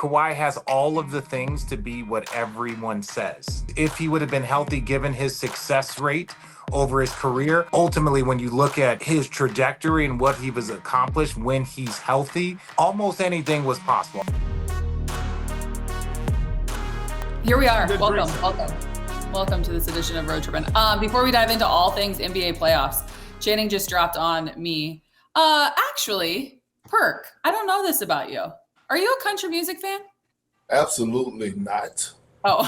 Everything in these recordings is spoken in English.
Kawhi has all of the things to be what everyone says. If he would have been healthy, given his success rate over his career, ultimately, when you look at his trajectory and what he was accomplished when he's healthy, almost anything was possible. Here we are. Welcome to this edition of Road Trippin. Before we dive into all things NBA playoffs, Channing just dropped on me. Actually, Perk, I don't know this about you. Are you a country music fan? Absolutely not. Oh.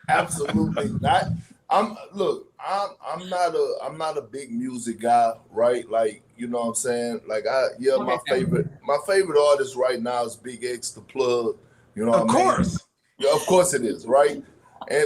Absolutely not. I'm not a big music guy, right? Like, you know what I'm saying? Like my favorite artist right now is Big X the Plug. You know what I mean? Of course. Yeah, of course it is, right?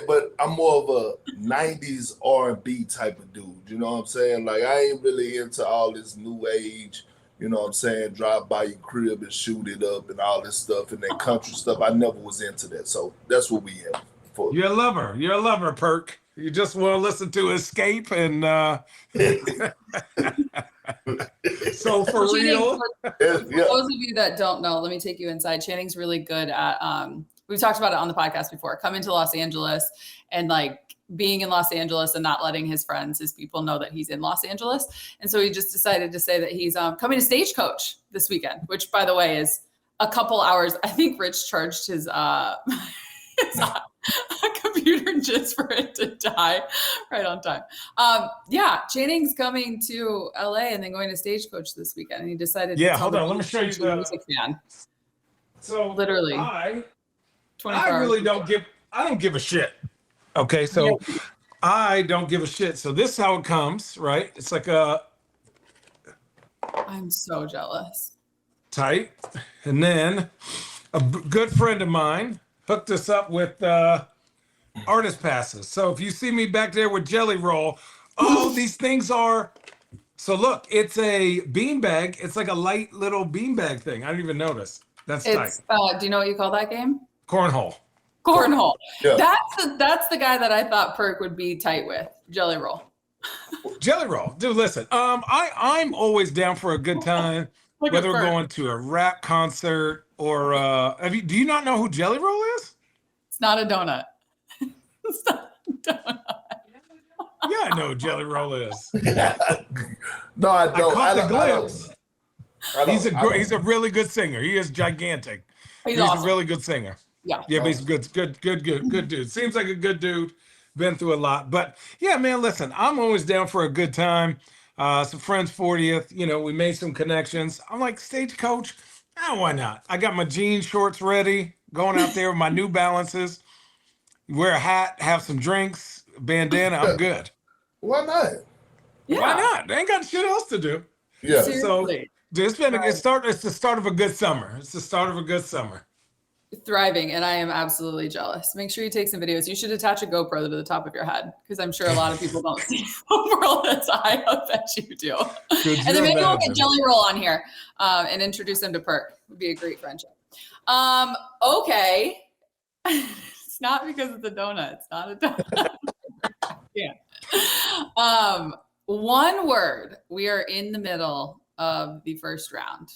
But I'm more of a 90s R&B type of dude. You know what I'm saying? Like, I ain't really into all this new age, you know what I'm saying, drive by your crib and shoot it up and all this stuff and that country stuff. I never was into that. So that's what we have. You're a lover, Perk. You just want to listen to Escape and so for real. For those of you that don't know, let me take you inside. Channing's really good at we've talked about it on the podcast before, coming to Los Angeles and like being in Los Angeles and not letting his people know that he's in Los Angeles. And so he just decided to say that he's coming to Stagecoach this weekend, which by the way is a couple hours. I think Rich charged his computer just for it to die right on time. Channing's coming to LA and then going to Stagecoach this weekend. And he decided hold on, let me show you the music fan. So literally I don't give a shit. Okay, so I don't give a shit. So this is how it comes, right? It's like I'm so jealous. Tight. And then a good friend of mine hooked us up with artist passes. So if you see me back there with Jelly Roll, these things are, so look, it's a beanbag. It's like a light little beanbag thing. I didn't even notice. That's tight. Do you know what you call that game? Cornhole. Yeah. That's the guy that I thought Perk would be tight with. Jelly Roll. Jelly Roll. Dude, listen, I'm always down for a good time, whether we're going to a rap concert or do you not know who Jelly Roll is? It's not a donut. It's not a donut. Yeah, I know who Jelly Roll is. No, I don't. I caught the glimpse. He's a really good singer. He is gigantic. He's awesome. A really good singer. Yeah, but he's good dude. Seems like a good dude. Been through a lot, but yeah, man. Listen, I'm always down for a good time. Some friends' 40th. You know, we made some connections. I'm like, Stagecoach. Why not? I got my jean shorts ready. Going out there with my New Balances. Wear a hat. Have some drinks. Bandana. I'm good. Why not? Yeah. Why not? They ain't got shit else to do. Yeah. Seriously. So it's been it's the start of a good summer. It's the start of a good summer. Thriving, and I am absolutely jealous. Make sure you take some videos. You should attach a GoPro to the top of your head because I'm sure a lot of people don't see the world as I bet you do. And then maybe we'll get Jelly Roll on here and introduce him to Perk. Would be a great friendship. Okay. It's not because it's a donut. It's not a donut. Yeah. One word. We are in the middle of the first round.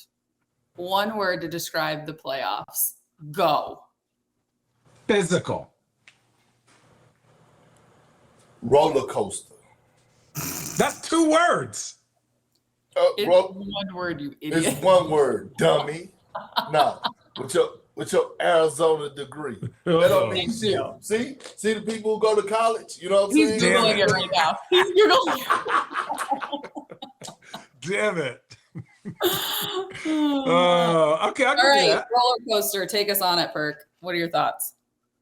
One word to describe the playoffs. Go. Physical. Roller coaster. That's 2 words. It's one word, you idiot. It's one word, dummy. No, with your Arizona degree. That don't mean shit. See the people who go to college. You know what I'm saying? He's Googling it right now. He's Googling it. Damn it. Okay, I can do that. Roller coaster, take us on it, Perk. What are your thoughts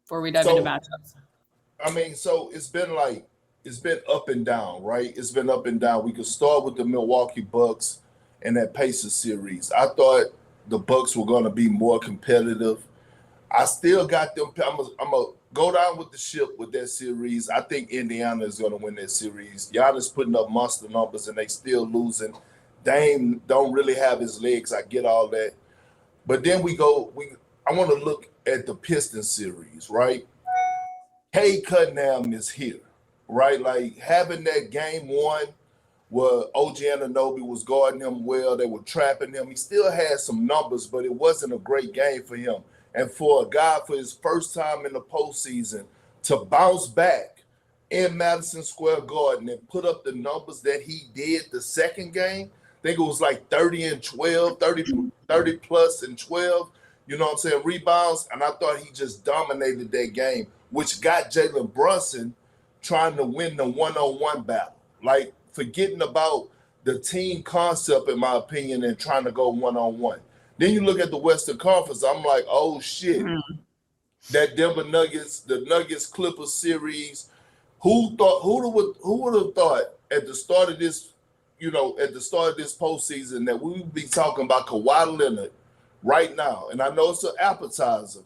before we dive into matchups? I mean, so it's been up and down, right? It's been up and down. We could start with the Milwaukee Bucks and that Pacers series. I thought the Bucks were going to be more competitive. I still got them. I'm gonna go down with the ship with that series. I think Indiana is going to win that series. Giannis putting up monster numbers and they still losing. Dame don't really have his legs. I get all that. But then I want to look at the Pistons series, right? Cade Cunningham is here, right? Like having that game 1 where OG Anunoby was guarding him well. They were trapping him. He still had some numbers, but it wasn't a great game for him. And for a guy for his first time in the postseason to bounce back in Madison Square Garden and put up the numbers that he did the second game, I think it was like 30 and 12, 30 plus and 12, you know what I'm saying, rebounds. And I thought he just dominated that game, which got Jalen Brunson trying to win the one-on-one battle. Like, forgetting about the team concept, in my opinion, and trying to go one-on-one. Then you look at the Western Conference, I'm like, oh, shit. That Denver Nuggets, the Nuggets Clippers series, who would have thought at the start of this, at the start of this postseason that we would be talking about Kawhi Leonard right now, and I know it's an appetizer,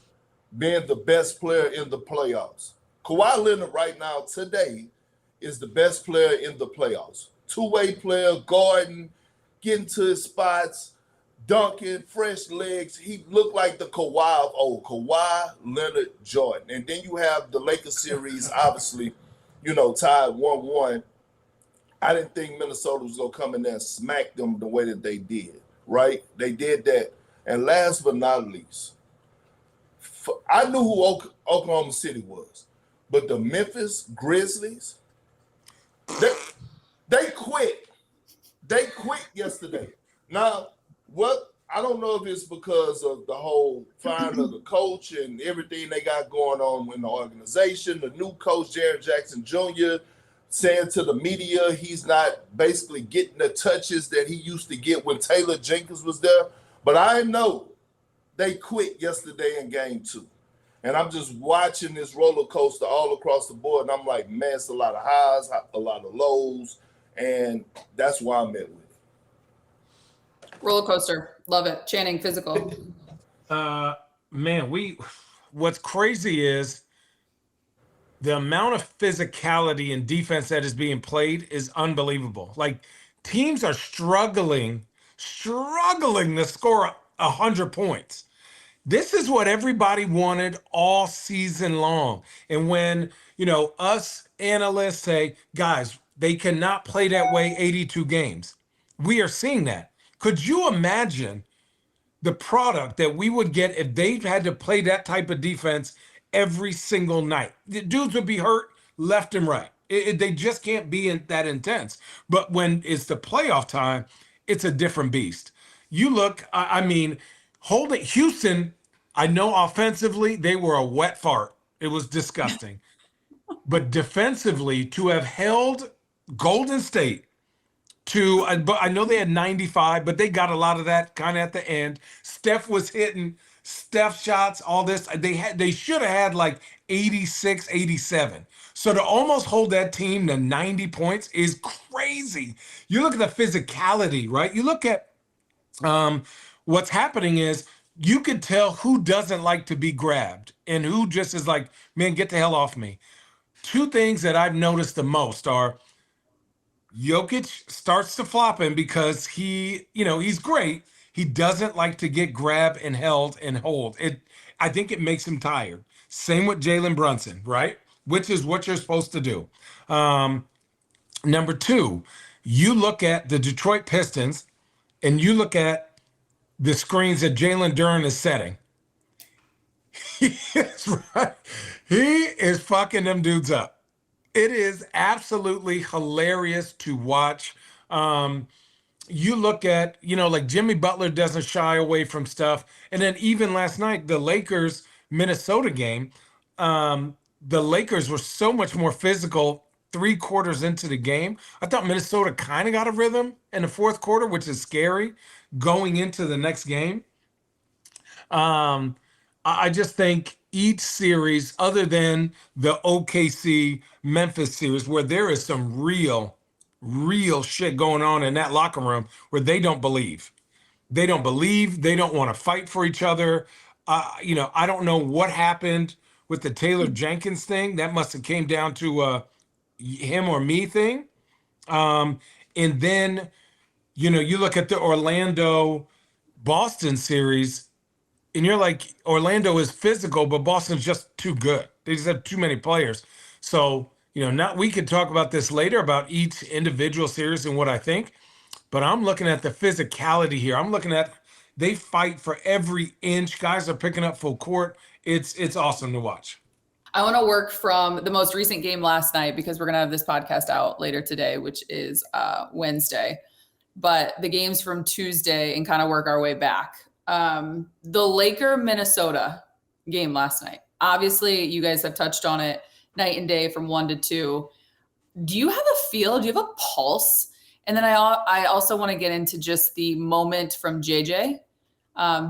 being the best player in the playoffs. Kawhi Leonard right now, today, is the best player in the playoffs. Two-way player, guarding, getting to his spots, dunking, fresh legs. He looked like the Kawhi of old, Kawhi Leonard Jordan. And then you have the Lakers series, obviously, tied 1-1. I didn't think Minnesota was going to come in there and smack them the way that they did, right? They did that. And last but not least, I knew who Oklahoma City was, but the Memphis Grizzlies, they quit. They quit yesterday. Now, I don't know if it's because of the whole firing of the coach and everything they got going on in the organization. The new coach, Jaren Jackson Jr., saying to the media he's not basically getting the touches that he used to get when Taylor Jenkins was there. But I know they quit yesterday in game 2. And I'm just watching this roller coaster all across the board. And I'm like, man, it's a lot of highs, a lot of lows. And that's why I'm at with it. Roller coaster. Love it. Channing, physical. Man, what's crazy is the amount of physicality and defense that is being played is unbelievable. Like, teams are struggling to score 100 points. This is what everybody wanted all season long. And when, us analysts say, guys, they cannot play that way 82 games. We are seeing that. Could you imagine the product that we would get if they had to play that type of defense every single night? The dudes would be hurt left and right. They just can't be that intense. But when it's the playoff time, it's a different beast. You look, holding Houston, I know offensively, they were a wet fart. It was disgusting. But defensively, to have held Golden State but I know they had 95, but they got a lot of that kind of at the end. Steph was hitting Steph shots, all this. They should have had like 86, 87. So to almost hold that team to 90 points is crazy. You look at the physicality, right? You look at what's happening is you could tell who doesn't like to be grabbed and who just is like, man, get the hell off me. Two things that I've noticed the most are Jokic starts to flop him because he's great. He doesn't like to get grabbed and held and hold. I think it makes him tired. Same with Jalen Brunson, right? Which is what you're supposed to do. Number 2, you look at the Detroit Pistons and you look at the screens that Jalen Duren is setting. He is fucking them dudes up. It is absolutely hilarious to watch. You look at, like Jimmy Butler doesn't shy away from stuff. And then even last night, the Lakers-Minnesota game, the Lakers were so much more physical 3 quarters into the game. I thought Minnesota kind of got a rhythm in the 4th quarter, which is scary going into the next game. I just think each series, other than the OKC Memphis series, where there is some real shit going on in that locker room where they don't believe. They don't want to fight for each other. I don't know what happened with the Taylor Jenkins thing. That must have came down to him or me thing. And then, you look at the Orlando-Boston series, and you're like, Orlando is physical, but Boston's just too good. They just have too many players. So, not we could talk about this later about each individual series and what I think, but I'm looking at the physicality here. I'm looking at they fight for every inch. Guys are picking up full court. It's awesome to watch. I want to work from the most recent game last night because we're going to have this podcast out later today, which is Wednesday. But the games from Tuesday and kind of work our way back. The Laker-Minnesota game last night. Obviously, you guys have touched on it night and day from 1 to 2. Do you have a feel? Do you have a pulse? And then I also want to get into just the moment from JJ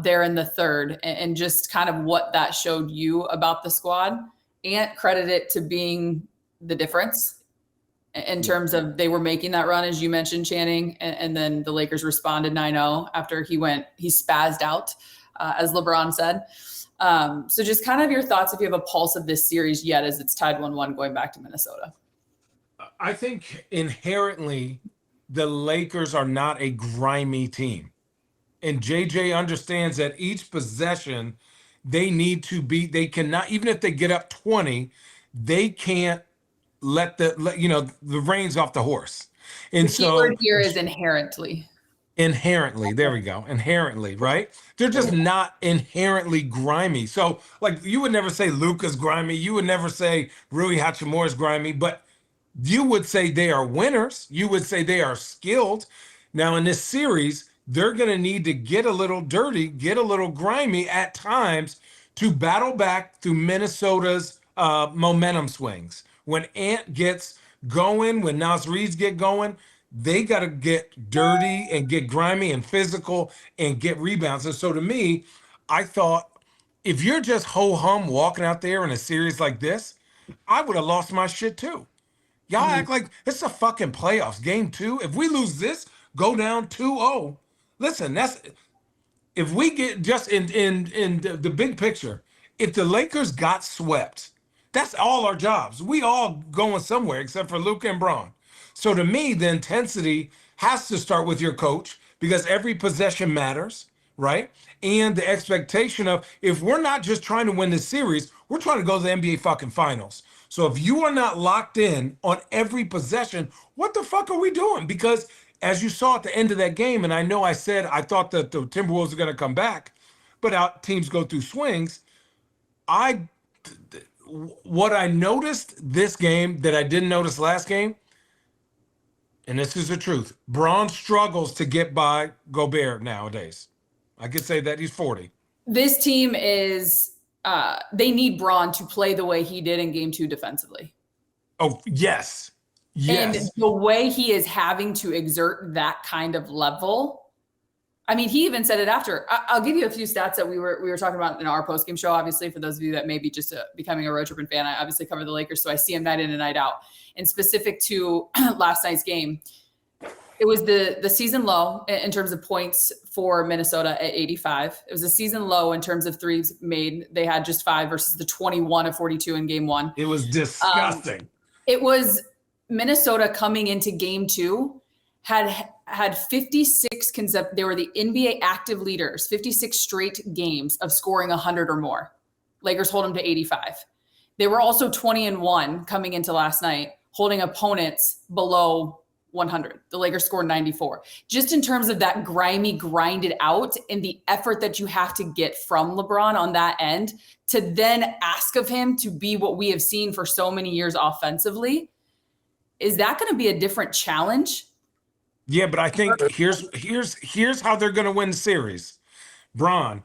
there in the third and just kind of what that showed you about the squad. Ant credit it to being the difference in terms of they were making that run, as you mentioned, Channing, and then the Lakers responded 9-0 after he spazzed out, as LeBron said. So just kind of your thoughts if you have a pulse of this series yet as it's tied 1-1 going back to Minnesota. I think inherently the Lakers are not a grimy team. And JJ understands that each possession they cannot, even if they get up 20, they can't let the reins off the horse. And the keyword here is inherently. Inherently, there we go. Inherently, right? They're just not inherently grimy. So, like, you would never say Luka's grimy. You would never say Rui Hachimura's grimy, but you would say they are winners. You would say they are skilled. Now, in this series, they're going to need to get a little dirty, get a little grimy at times to battle back through Minnesota's momentum swings. When Ant gets going, when Naz Reid's get going, they got to get dirty and get grimy and physical and get rebounds. And so to me, I thought if you're just ho-hum walking out there in a series like this, I would have lost my shit too. Y'all act like it's a fucking playoffs. Game 2, if we lose this, go down 2-0. Listen, if we get just in the big picture, if the Lakers got swept, that's all our jobs. We all going somewhere except for Luka and Bron. So to me, the intensity has to start with your coach because every possession matters, right? And the expectation of if we're not just trying to win this series, we're trying to go to the NBA fucking finals. So if you are not locked in on every possession, what the fuck are we doing? Because as you saw at the end of that game, and I know I said I thought that the Timberwolves are going to come back, but teams go through swings. What I noticed this game that I didn't notice last game, and this is the truth, Bron struggles to get by Gobert nowadays. I could say that he's 40. This team is, they need Bron to play the way he did in game 2 defensively. Oh, yes. Yes. And the way he is having to exert that kind of level. I mean, he even said it after. I'll give you a few stats that we were talking about in our postgame show. Obviously, for those of you that may be just becoming a Road Trippin fan, I obviously cover the Lakers, so I see him night in and night out. And specific to last night's game, it was the season low in terms of points for Minnesota at 85. It was a season low in terms of threes made. They had just 5 versus the 21 of 42 in game 1. It was disgusting. It was Minnesota coming into game 2 had 56 they were the NBA active leaders, 56 straight games of scoring 100 or more. Lakers hold them to 85. They were also 20-1 coming into last night, holding opponents below 100. The Lakers scored 94. Just in terms of that grimy, grinded out and the effort that you have to get from LeBron on that end to then ask of him to be what we have seen for so many years offensively. Is that going to be a different challenge? Yeah, but I think here's how they're going to win the series. Bron,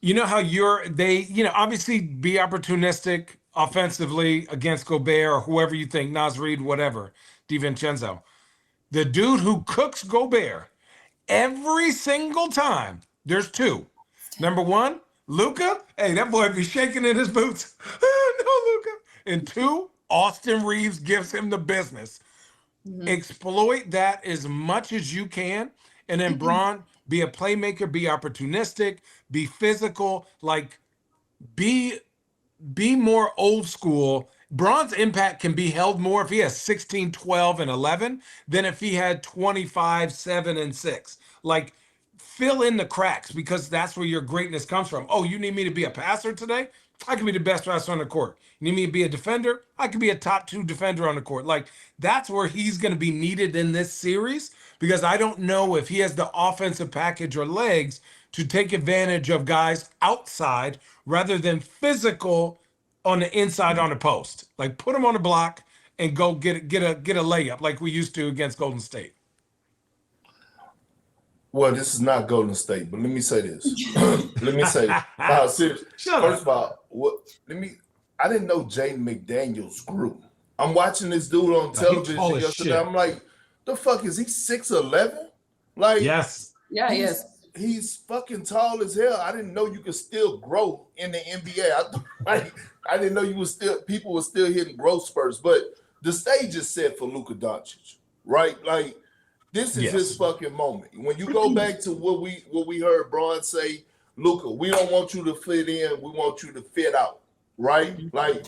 you know how obviously be opportunistic offensively against Gobert or whoever you think, Naz Reid, whatever, DiVincenzo. The dude who cooks Gobert every single time, there's 2. Number 1, Luka. Hey, that boy be shaking in his boots. No, Luka. And 2, Austin Reeves gives him the business. Mm-hmm. Exploit that as much as you can. And then Bron, be a playmaker, be opportunistic, be physical, like be more old school. Bron's impact can be held more if he has 16, 12, and 11 than if he had 25, 7, and 6. Like fill in the cracks, because that's where your greatness comes from. Oh, you need me to be a passer today? I can be the best passer on the court. You need me to be a defender? I can be a top 2 defender on the court. Like, that's where he's going to be needed in this series, because I don't know if he has the offensive package or legs to take advantage of guys outside rather than physical on the inside on the post. Like, put him on the block and go get a layup like we used to against Golden State. Well, this is not Golden State, but let me say this. Seriously. First of all, I didn't know Jaden McDaniels grew. I'm watching this dude on television yesterday. I'm like, the fuck is he 6'11"? Like, yes. Yeah, he is. He's fucking tall as hell. I didn't know you could still grow in the NBA. I didn't know people were still hitting growth spurts, but the stage is set for Luka Doncic, right? Like, this is his fucking moment. When you go back to what we heard Bron say, Luka, we don't want you to fit in, we want you to fit out, right? Like,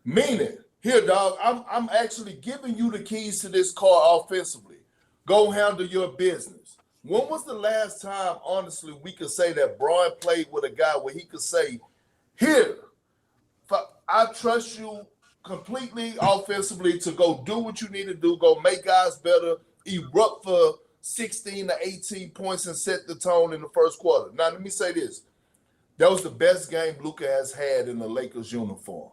meaning, here, dog, I'm actually giving you the keys to this car offensively. Go handle your business. When was the last time, honestly, we could say that Bron played with a guy where he could say, here, I trust you completely offensively to go do what you need to do, go make guys better, erupt for 16 to 18 points and set the tone in the first quarter. Now, let me say this. That was the best game Luka has had in the Lakers uniform.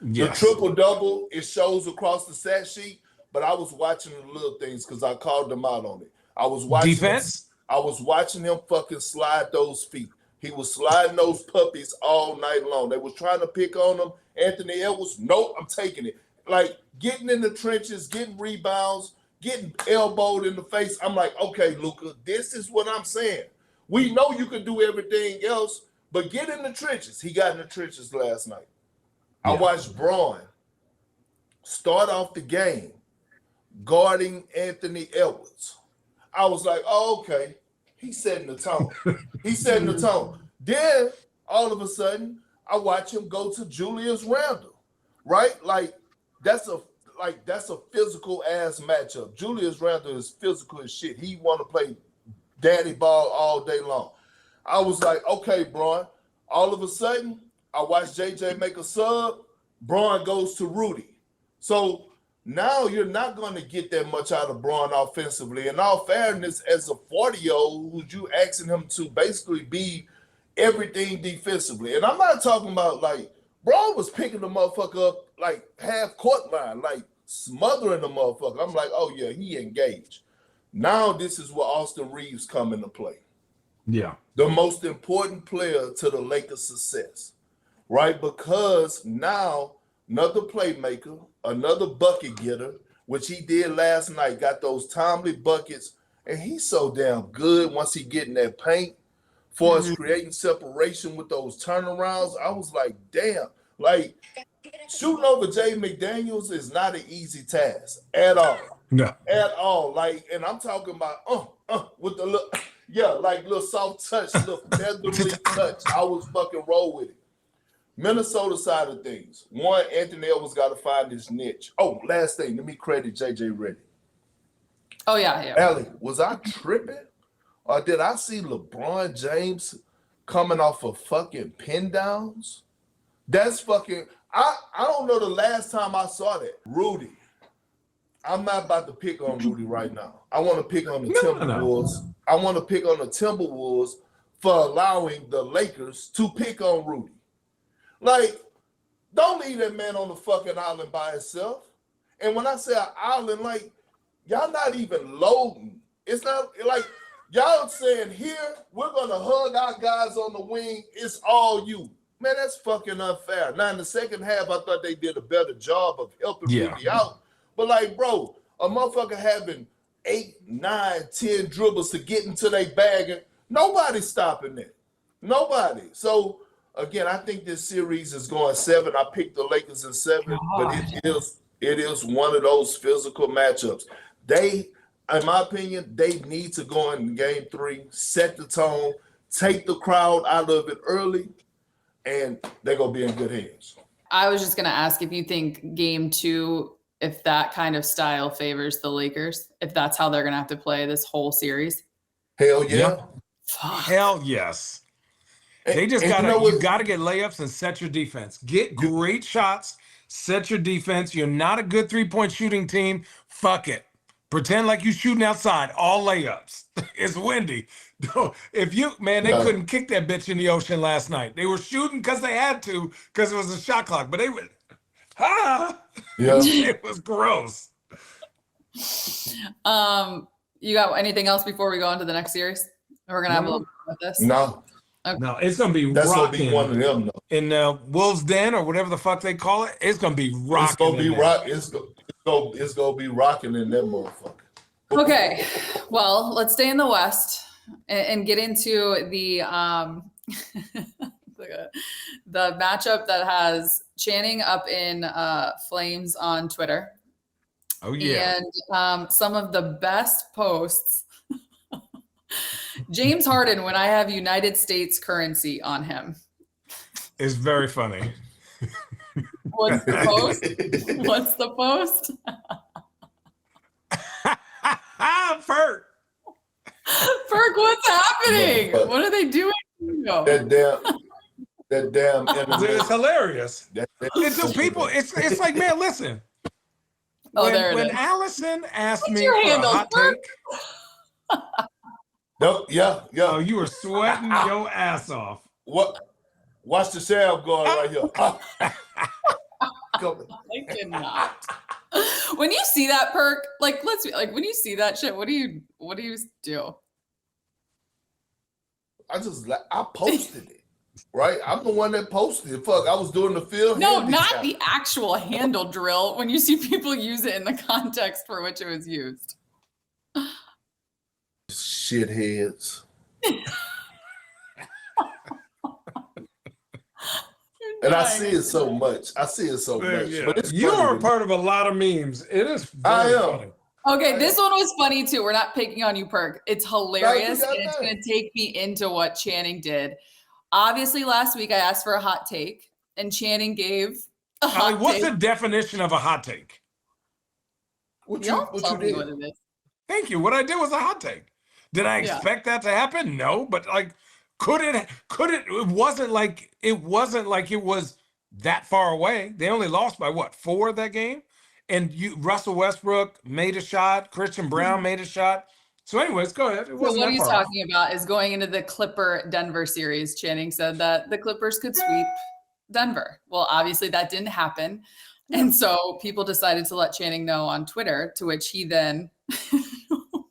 Yes. The triple-double, it shows across the stat sheet, but I was watching the little things because I called them out on it. I was watching him fucking slide those feet. He was sliding those puppies all night long. They was trying to pick on him. Anthony Edwards, nope, I'm taking it. Like, getting in the trenches, getting rebounds, getting elbowed in the face. I'm like, okay, Luka, this is what I'm saying. We know you can do everything else, but get in the trenches. He got in the trenches last night. Yeah. I watched Bron start off the game guarding Anthony Edwards. I was like, oh, okay. He's setting the tone. Then, all of a sudden, I watch him go to Julius Randle, right? Like, that's a physical ass matchup. Julius Randle is physical as shit. He want to play daddy ball all day long. I was like, okay, Bron. All of a sudden, I watched JJ make a sub. Bron goes to Rudy. So now you're not going to get that much out of Bron offensively. In all fairness, as a 40-year-old, who's you asking him to basically be everything defensively. And I'm not talking about, like, Bron was picking the motherfucker up like half court line, like smothering the motherfucker. I'm like, oh yeah, he engaged. Now this is where Austin Reeves come into play. Yeah. The most important player to the Lakers' success, right? Because now another playmaker, another bucket getter, which he did last night, got those timely buckets, and he's so damn good once he get in that paint for us creating separation with those turnarounds. I was like, damn, like shooting over Jay McDaniels is not an easy task at all. No. At all. Like, and I'm talking about with the little, little soft touch, little featherly touch. I was fucking roll with it. Minnesota side of things. One, Anthony Edwards got to find his niche. Oh, last thing, let me credit JJ Redick. Oh, yeah. Allie, was I tripping? Or did I see LeBron James coming off of fucking pin downs? That's fucking, I don't know the last time I saw that. Rudy. I'm not about to pick on Rudy right now. I want to pick on the Timberwolves. No. I want to pick on the Timberwolves for allowing the Lakers to pick on Rudy. Like, don't leave that man on the fucking island by himself. And when I say an island, like, y'all not even loading. It's not like y'all saying here, we're going to hug our guys on the wing. It's all you. Man, that's fucking unfair. Now, in the second half, I thought they did a better job of helping Rudy out. But, like, bro, a motherfucker having 8, 9, 10 dribbles to get into their bag, and nobody's stopping that. Nobody. So, again, I think this series is going 7. I picked the Lakers in 7, but it is one of those physical matchups. They, in my opinion, they need to go in game 3, set the tone, take the crowd out of it early, and they're going to be in good hands. I was just going to ask if you think game 2, if that kind of style favors the Lakers, if that's how they're going to have to play this whole series. Hell yeah. Hell yes. They just you gotta get layups and set your defense. Get great shots, set your defense. You're not a good 3-point shooting team. Fuck it. Pretend like you're shooting outside, all layups. It's windy. If you, man, they couldn't kick that bitch in the ocean last night. They were shooting because they had to, because it was a shot clock, but they were, it was gross. You got anything else before we go on to the next series? We're going to have a little bit about this. No. Okay. No, it's going to be That's rocking. Gonna be one of them, though. In Wolves Den or whatever the fuck they call it, it's going to be rocking. It's going to be rocking. It's going to be rocking in that motherfucker. Okay, well, let's stay in the West and get into the the matchup that has Channing up in flames on Twitter. Oh yeah, and some of the best posts. James Harden, when I have United States currency on him, is very funny. What's the post? What's the post? Perk, what's happening? What are they doing? That damn it's hilarious. It's people. It's like, man, listen. When Allison asked me for a hot take. Nope, yeah. Oh, you were sweating your ass off. What? Watch the sham going right here. I cannot. When you see that, Perk, like when you see that shit, what do you do? I posted it, right? I'm the one that posted it. Fuck, I was doing the field. No, not the actual handle drill. When you see people use it in the context for which it was used. Shitheads. And I see it so much. Yeah. But it's you are a part of a lot of memes. It is very funny. Okay, this one was funny too. We're not picking on you, Perk. It's hilarious, and it's going to take me into what Channing did. Obviously, last week I asked for a hot take, and Channing gave a hot take. What's the definition of a hot take? What you did? What it is. Thank you. What I did was a hot take. Did I expect that to happen? No, but like, could it? It wasn't like it was that far away. They only lost by what, 4 that game? And Russell Westbrook made a shot. Christian Brown made a shot. So anyways, go ahead. So what he's talking about is going into the Clipper-Denver series. Channing said that the Clippers could sweep Denver. Well, obviously that didn't happen. And so people decided to let Channing know on Twitter, to which he then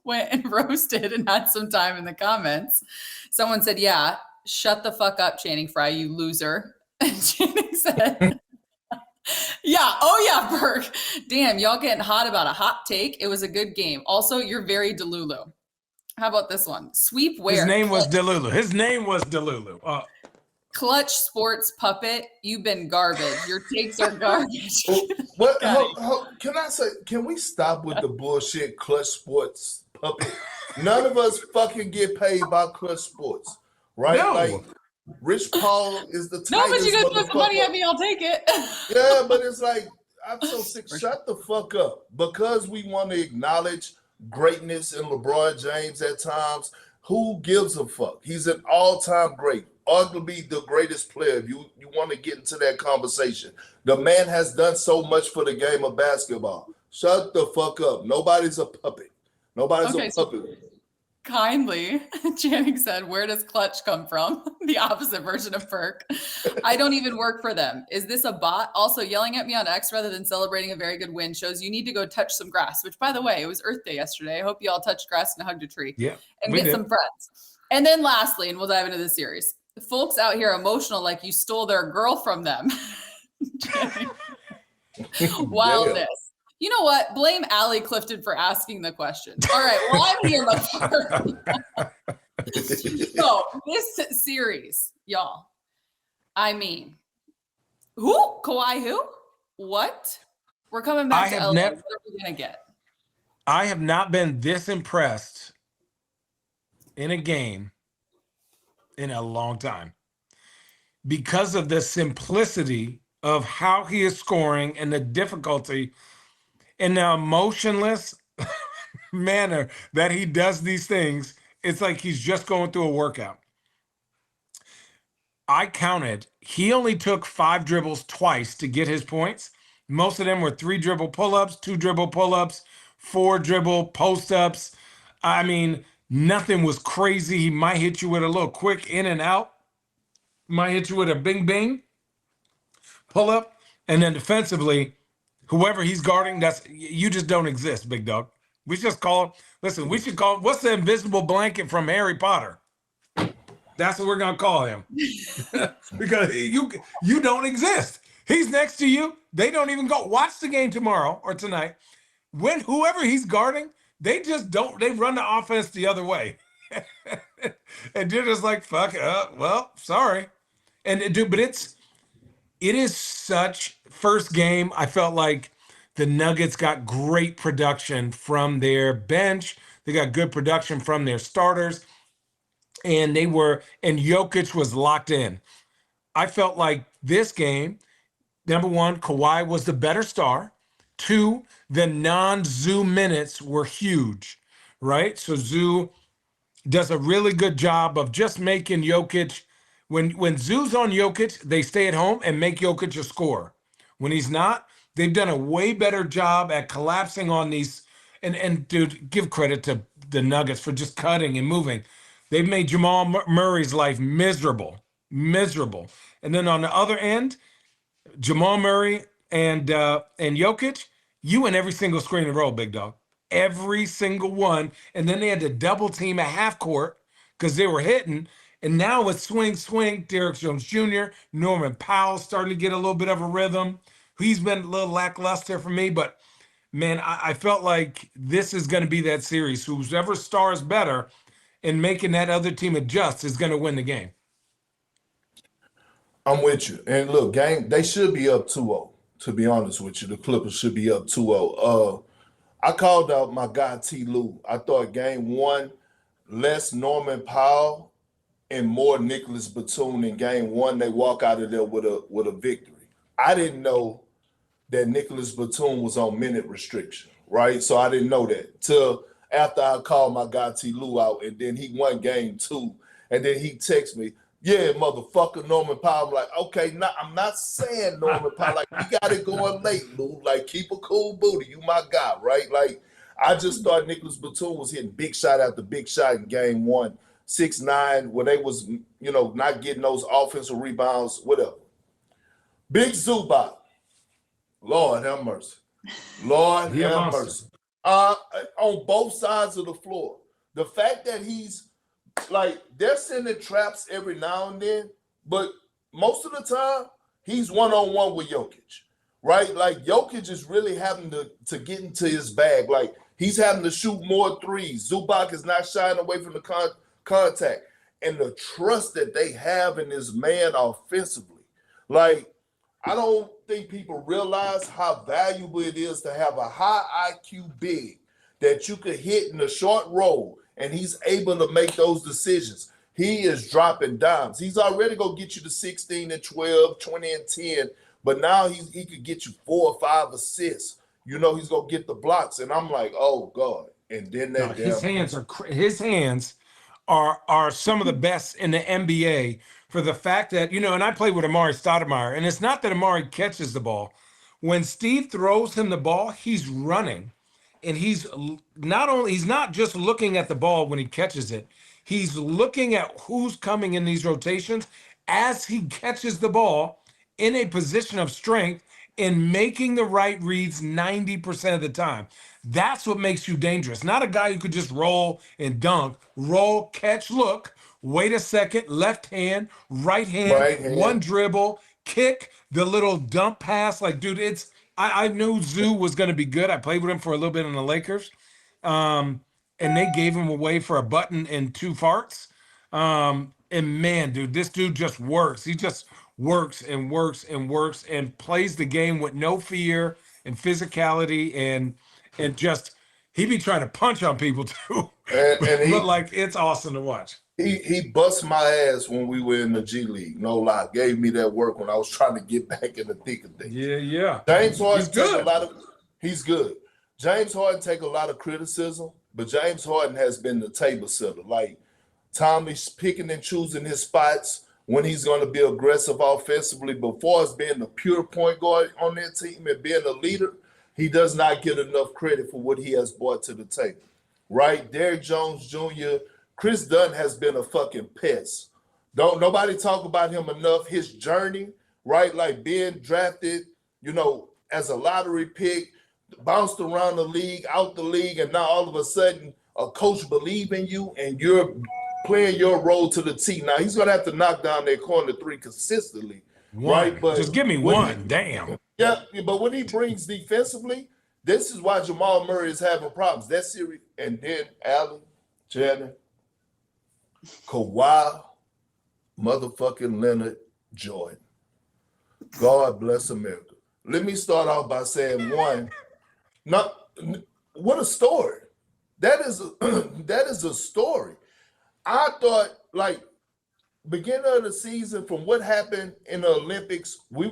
went and roasted and had some time in the comments. Someone said, yeah, shut the fuck up, Channing Frye, you loser. And Channing said, yeah, oh yeah, Perk. Damn, y'all getting hot about a hot take. It was a good game. Also, you're very Delulu. How about this one? Sweep where? His name was Delulu. Clutch Sports Puppet, you've been garbage. Your takes are garbage. What? Can I say, can we stop with the bullshit Clutch Sports Puppet? None of us fucking get paid by Clutch Sports, right? No. Like, Rich Paul is the tightest. No, but you can throw some money at me, I'll take it. Yeah, but it's like, I'm so sick. Shut the fuck up. Because we want to acknowledge greatness in LeBron James at times. Who gives a fuck? He's an all-time great, arguably the greatest player. If you want to get into that conversation, the man has done so much for the game of basketball. Shut the fuck up. Nobody's a puppet. Nobody's a puppet. Kindly, Channing said, where does Clutch come from? The opposite version of Perk. I don't even work for them. Is this a bot? Also, yelling at me on X rather than celebrating a very good win shows you need to go touch some grass, which, by the way, it was Earth Day yesterday. I hope you all touched grass and hugged a tree. Yeah, and get some friends. And then lastly, and we'll dive into the series, folks out here emotional like you stole their girl from them. Wildness. You know what? Blame Allie Clifton for asking the question. All right. Well, I'm here, motherfucker. So this series, y'all. I mean, who? Kawhi who? What? We're coming back to LA. What are we gonna get? I have not been this impressed in a game in a long time because of the simplicity of how he is scoring and the difficulty in the emotionless manner that he does these things It's like he's just going through a workout. I counted. He only took 5 dribbles twice to get his points. Most of them were 3 dribble pull-ups, 2 dribble pull-ups, 4 dribble post-ups. I mean, nothing was crazy. He might hit you with a little quick in and out. Might hit you with a bing bing pull-up. And then defensively, whoever he's guarding, you just don't exist, big dog. We just call, listen, we should call, what's the invisible blanket from Harry Potter? That's what we're gonna call him. Because you don't exist. He's next to you. They don't even go. Watch the game tomorrow or tonight. When whoever he's guarding, they just don't, they run the offense the other way. And you're just like, fuck it up. Well, sorry. And dude, but it is such first game. I felt like the Nuggets got great production from their bench. They got good production from their starters. And Jokic was locked in. I felt like this game, number one, Kawhi was the better star. 2, the non-Zoo minutes were huge, right? So Zoo does a really good job of just making Jokic, when Zoo's on Jokic, they stay at home and make Jokic a scorer. When he's not, they've done a way better job at collapsing on these, and dude, give credit to the Nuggets for just cutting and moving. They've made Jamal Murray's life miserable. And then on the other end, Jamal Murray and Jokic, you win every single screen and roll, big dog. Every single one. And then they had to double team at half court because they were hitting. And now it's swing, Derrick Jones Jr., Norman Powell starting to get a little bit of a rhythm. He's been a little lackluster for me, but man, I felt like this is going to be that series. Whoever stars better and making that other team adjust is going to win the game. I'm with you. And look, gang, they should be up 2-0, to be honest with you. The Clippers should be up 2-0. I called out my guy T. Lue. I thought game 1, less Norman Powell and more Nicholas Batum in game 1. They walk out of there with a victory. I didn't know that Nicholas Batum was on minute restriction, right? So I didn't know that till after I called my guy T. Lue out, and then he won game 2, and then he texted me, yeah, motherfucker, Norman Powell. I'm like, okay, I'm not saying Norman Powell. Like, we got it going late, Lou. Like, keep a cool booty. You my guy, right? Like, I just thought Nicholas Batum was hitting big shot after big shot in game 1, 6-9, where they was, not getting those offensive rebounds, whatever. Big Zubac. Lord have mercy. Lord have mercy. On both sides of the floor. The fact that he's like, they're sending traps every now and then, but most of the time he's one-on-one with Jokic, right? Like, Jokic is really having to get into his bag. Like, he's having to shoot more threes. Zubac is not shying away from the contact. And the trust that they have in this man offensively. Like, I don't think people realize how valuable it is to have a high IQ big that you could hit in a short roll, and he's able to make those decisions. He is dropping dimes. He's already going to get you to 16 and 12, 20 and 10, but now he could get you 4 or 5 assists. He's going to get the blocks, and I'm like, oh, God. And then his hands are some of the best in the NBA for the fact that, and I played with Amari Stoudemire, and it's not that Amari catches the ball. When Steve throws him the ball, he's running. And he's not just looking at the ball when he catches it. He's looking at who's coming in these rotations as he catches the ball in a position of strength and making the right reads 90% of the time. That's what makes you dangerous. Not a guy who could just roll and dunk. Roll, catch, look, wait a second, left hand, right hand, one dribble, kick, the little dump pass. Like, dude, I knew Zoo was going to be good. I played with him for a little bit in the Lakers. And they gave him away for a button and 2 farts. And man, dude, this dude just works. He just works and works and works and plays the game with no fear and physicality and just, he be trying to punch on people too. But like, it's awesome to watch. He bust my ass when we were in the G League. No lie, gave me that work when I was trying to get back in the thick of things. Yeah. James Harden he's good. James Harden take a lot of criticism but James Harden has been the table setter. Like, Tommy's picking and choosing his spots when he's going to be aggressive offensively. Before as being the pure point guard on that team and being a leader, he does not get enough credit for what he has brought to the table, right? Derrick Jones Jr., Chris Dunn has been a fucking pest. Don't nobody talk about him enough. His journey, right? Like being drafted, as a lottery pick, bounced around the league, out the league, and now all of a sudden a coach believes in you and you're playing your role to the T. Now he's gonna have to knock down that corner three consistently, right? But just give me one, damn. Yeah, but when he brings defensively, this is why Jamal Murray is having problems. That series, and then Allen, Channing, Kawhi, motherfucking Leonard, Jordan. God bless America. Let me start off by saying what a story. That is a story. I thought, like, beginning of the season, from what happened in the Olympics, we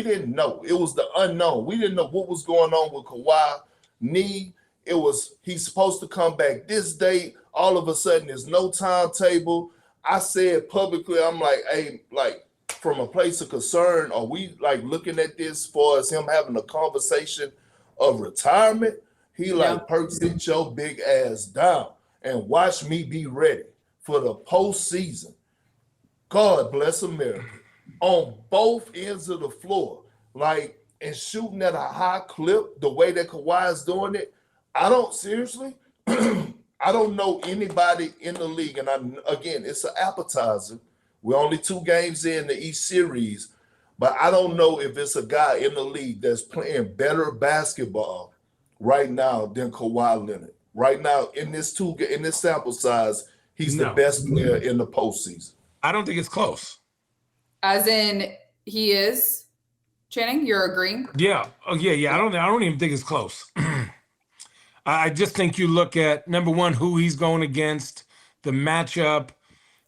didn't know. It was the unknown. We didn't know what was going on with Kawhi knee. It was he's supposed to come back this date. All of a sudden, there's no timetable. I said publicly, I'm like, hey, like, from a place of concern, are we like looking at this for as him having a conversation of retirement? He like, Perk, sit your big ass down and watch me be ready for the postseason. God bless America. On both ends of the floor, like, and shooting at a high clip, the way that Kawhi is doing it, I don't know anybody in the league, and again, it's an appetizer. We're only 2 games in each series, but I don't know if it's a guy in the league that's playing better basketball right now than Kawhi Leonard. Right now, in this sample size, he's the best player in the postseason. I don't think it's close. As in, he is. Channing, you're agreeing? Yeah. Oh, yeah. I don't even think it's close. I just think you look at, number one, who he's going against, the matchup,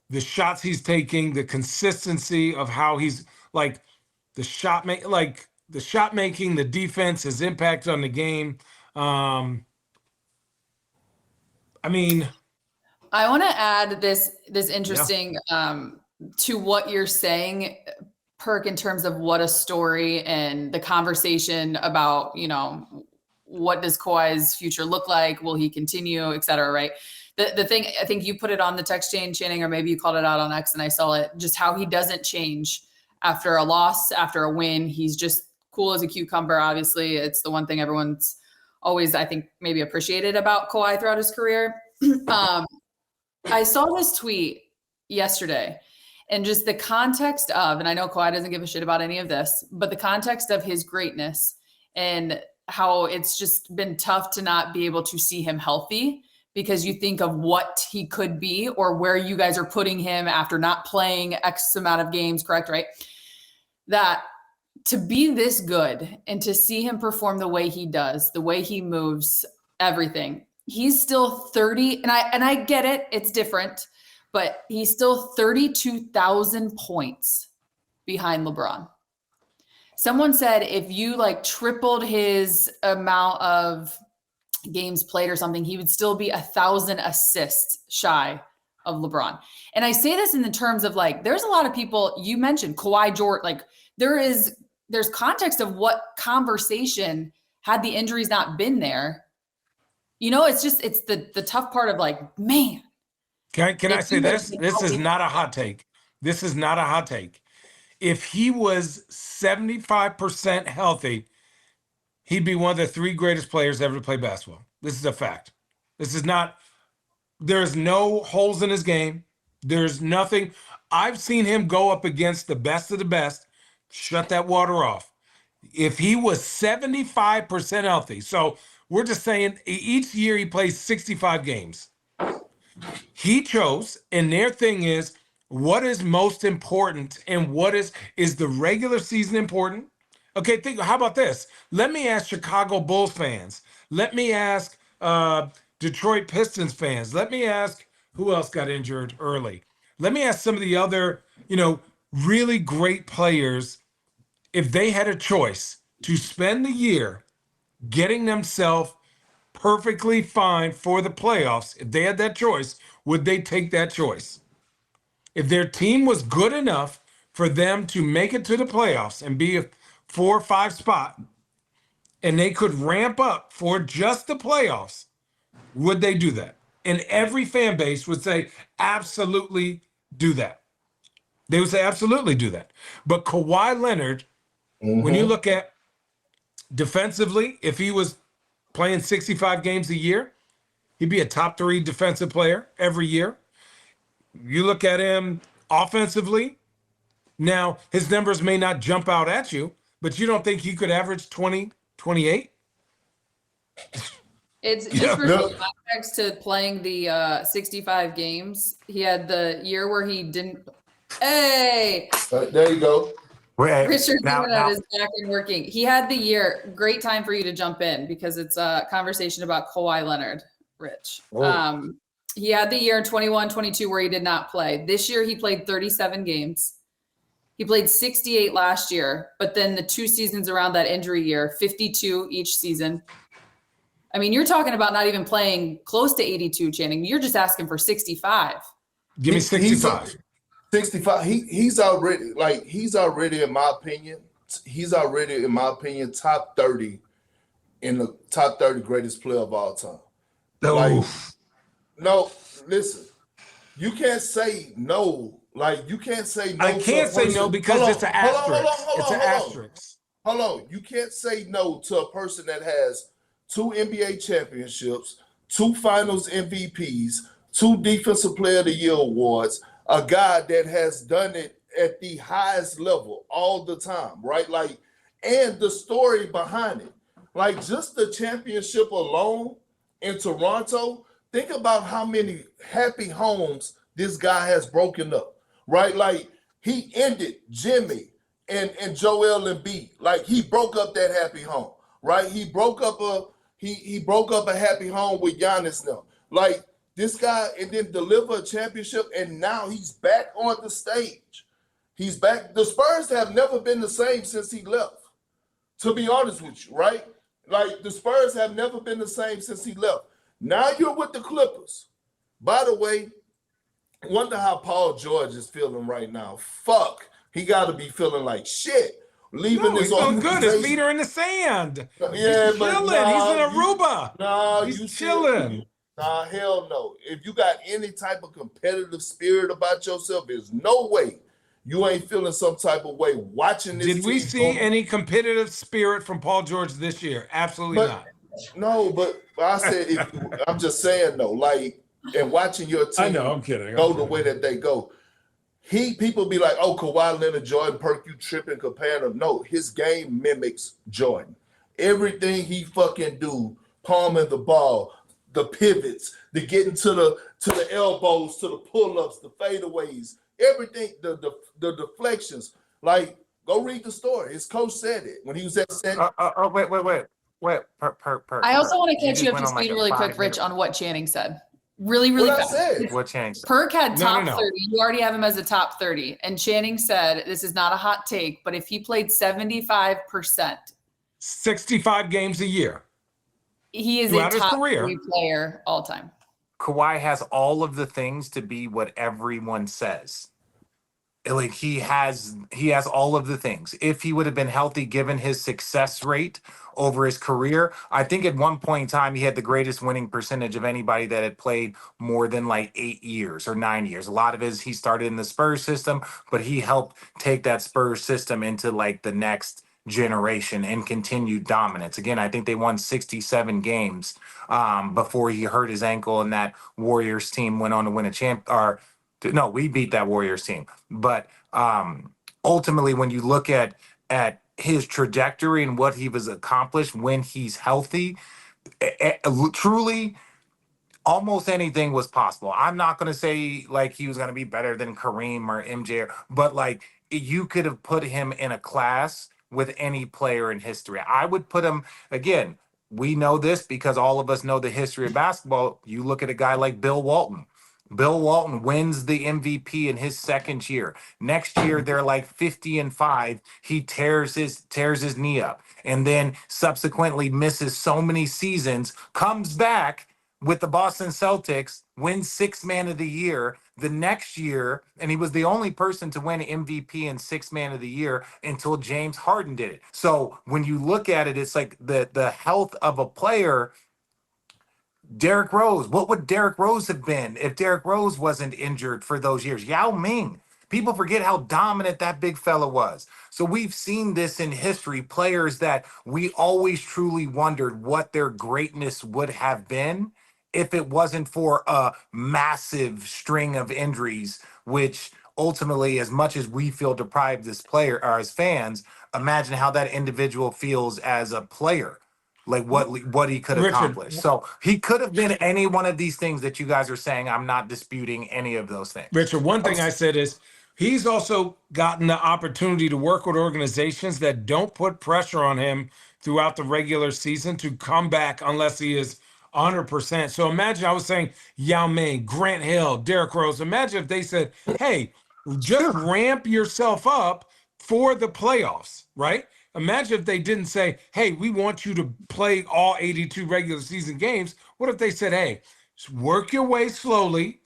the shots he's taking, the consistency of how he's like the shot making, the defense, his impact on the game. I want to add this interesting to what you're saying, Perk, in terms of what a story and the conversation about, what does Kawhi's future look like? Will he continue, et cetera, right? The thing, I think you put it on the text chain, Channing, or maybe you called it out on X and I saw it, just how he doesn't change after a loss, after a win. He's just cool as a cucumber. Obviously, it's the one thing everyone's always, I think, maybe appreciated about Kawhi throughout his career. I saw this tweet yesterday, and just the context of, and I know Kawhi doesn't give a shit about any of this, but the context of his greatness and how it's just been tough to not be able to see him healthy because you think of what he could be or where you guys are putting him after not playing X amount of games, correct, right? That to be this good and to see him perform the way he does, the way he moves, everything, he's still 30, and I get it, it's different, but he's still 32,000 points behind LeBron. Someone said if you like tripled his amount of games played or something, he would still be 1,000 assists shy of LeBron. And I say this in the terms of like, there's a lot of people, you mentioned Kawhi Jordan, like there's context of what conversation had the injuries not been there. It's the tough part of like, man. Can I say this? This is not a hot take. This is not a hot take. If he was 75% healthy, he'd be one of the 3 greatest players ever to play basketball. This is a fact. There's no holes in his game. There's nothing. I've seen him go up against the best of the best, shut that water off. If he was 75% healthy, so we're just saying each year he plays 65 games. He chose, and their thing is, what is most important and what is the regular season important? Okay, how about this? Let me ask Chicago Bulls fans. Let me ask Detroit Pistons fans. Let me ask who else got injured early. Let me ask some of the other, really great players if they had a choice to spend the year getting themselves perfectly fine for the playoffs. If they had that choice, would they take that choice? If their team was good enough for them to make it to the playoffs and be a 4 or 5 spot, and they could ramp up for just the playoffs, would they do that? And every fan base would say, absolutely do that. They would say, absolutely do that. But Kawhi Leonard, when you look at defensively, if he was playing 65 games a year, he'd be a top 3 defensive player every year. You look at him offensively, now his numbers may not jump out at you, but you don't think he could average 20, 28? It's just for context to playing the 65 games. He had the year where he didn't. Hey, there you go. Richard now is back and working. He had the year. Great time for you to jump in because it's a conversation about Kawhi Leonard, Rich. He had the year in 21-22 where he did not play. This year he played 37 games. He played 68 last year, but then the 2 seasons around that injury year, 52 each season. I mean, you're talking about not even playing close to 82, Channing. You're just asking for 65. Give me 65. 65. He's already, in my opinion, top 30 in the top 30 greatest player of all time. No, listen, you can't say no. Like, you can't say no. I can't say no because it's an asterisk. It's an asterisk. Hold on. You can't say no to a person that has 2 NBA championships, 2 finals MVPs, 2 defensive player of the year awards, a guy that has done it at the highest level all the time, right? Like, and the story behind it. Like, just the championship alone in Toronto, think about how many happy homes this guy has broken up, right? Like, he ended Jimmy and Joel Embiid. Like, he broke up that happy home, right? He broke up a happy home with Giannis now. Like, this guy, and then deliver a championship, and now he's back on the stage. He's back. The Spurs have never been the same since he left, to be honest with you, right? Like, the Spurs have never been the same since he left. Now you're with the Clippers. By the way, wonder how Paul George is feeling right now. Fuck. He got to be feeling like shit. Leaving this on good. His feet are in the sand. Yeah, he's chilling. He's in Aruba. He's chilling. Nah, hell no. If you got any type of competitive spirit about yourself, there's no way you ain't feeling some type of way watching this. Did we see any competitive spirit from Paul George this year? Absolutely not. No, but I said, I'm just saying though, like, and watching your team I'm kidding. go the way that they go. People be like, oh, Kawhi Leonard, Jordan Perk, you tripping, comparing them. No, his game mimics Jordan. Everything he fucking do, palming the ball, the pivots, the getting to the elbows, to the pull-ups, the fadeaways, everything, the deflections. Like, go read the story. His coach said it when he was at San. Wait, Perk. I also want to catch you up to speed really quick, Rich, on what Channing said. Really fast. What Channing said? Perk had top 30. You already have him as a top 30. And Channing said, this is not a hot take, but if he played 75%, 65 games a year, he is a top 3 player all time. Kawhi has all of the things to be what everyone says. Like, he has all of the things. If he would have been healthy, given his success rate over his career, I think at one point in time he had the greatest winning percentage of anybody that had played more than like 8 years or 9 years. A lot of he started in the Spurs system, but he helped take that Spurs system into like the next generation and continued dominance. Again, I think they won 67 games before he hurt his ankle, and that Warriors team went on to win a No, we beat that Warriors team. But ultimately, when you look at his trajectory and what he was accomplished when he's healthy, truly, almost anything was possible. I'm not going to say like he was going to be better than Kareem or MJ, but like you could have put him in a class with any player in history. I would put him, again, we know this because all of us know the history of basketball. You look at a guy like Bill Walton. Bill Walton wins the MVP in his second year. Next year, they're like 50-5. He tears his knee up, and then subsequently misses so many seasons. Comes back with the Boston Celtics, wins Sixth Man of the Year the next year, and he was the only person to win MVP and Sixth Man of the Year until James Harden did it. So when you look at it, it's like the health of a player. Derrick Rose. What would Derrick Rose have been if Derrick Rose wasn't injured for those years? Yao Ming. People forget how dominant that big fella was. So we've seen this in history, players that we always truly wondered what their greatness would have been if it wasn't for a massive string of injuries, which ultimately, as much as we feel deprived as player or as fans, imagine how that individual feels as a player, like what he could accomplish. So he could have been any one of these things that you guys are saying. I'm not disputing any of those things. Richard, one thing I said is he's also gotten the opportunity to work with organizations that don't put pressure on him throughout the regular season to come back unless he is 100%. So imagine, I was saying Yao Ming, Grant Hill, Derrick Rose. Imagine if they said, hey, just ramp yourself up for the playoffs, right? Imagine if they didn't say, hey, we want you to play all 82 regular season games. What if they said, hey, just work your way slowly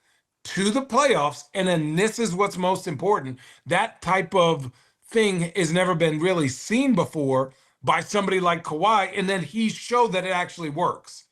to the playoffs, and then this is what's most important. That type of thing has never been really seen before by somebody like Kawhi, and then he showed that it actually works.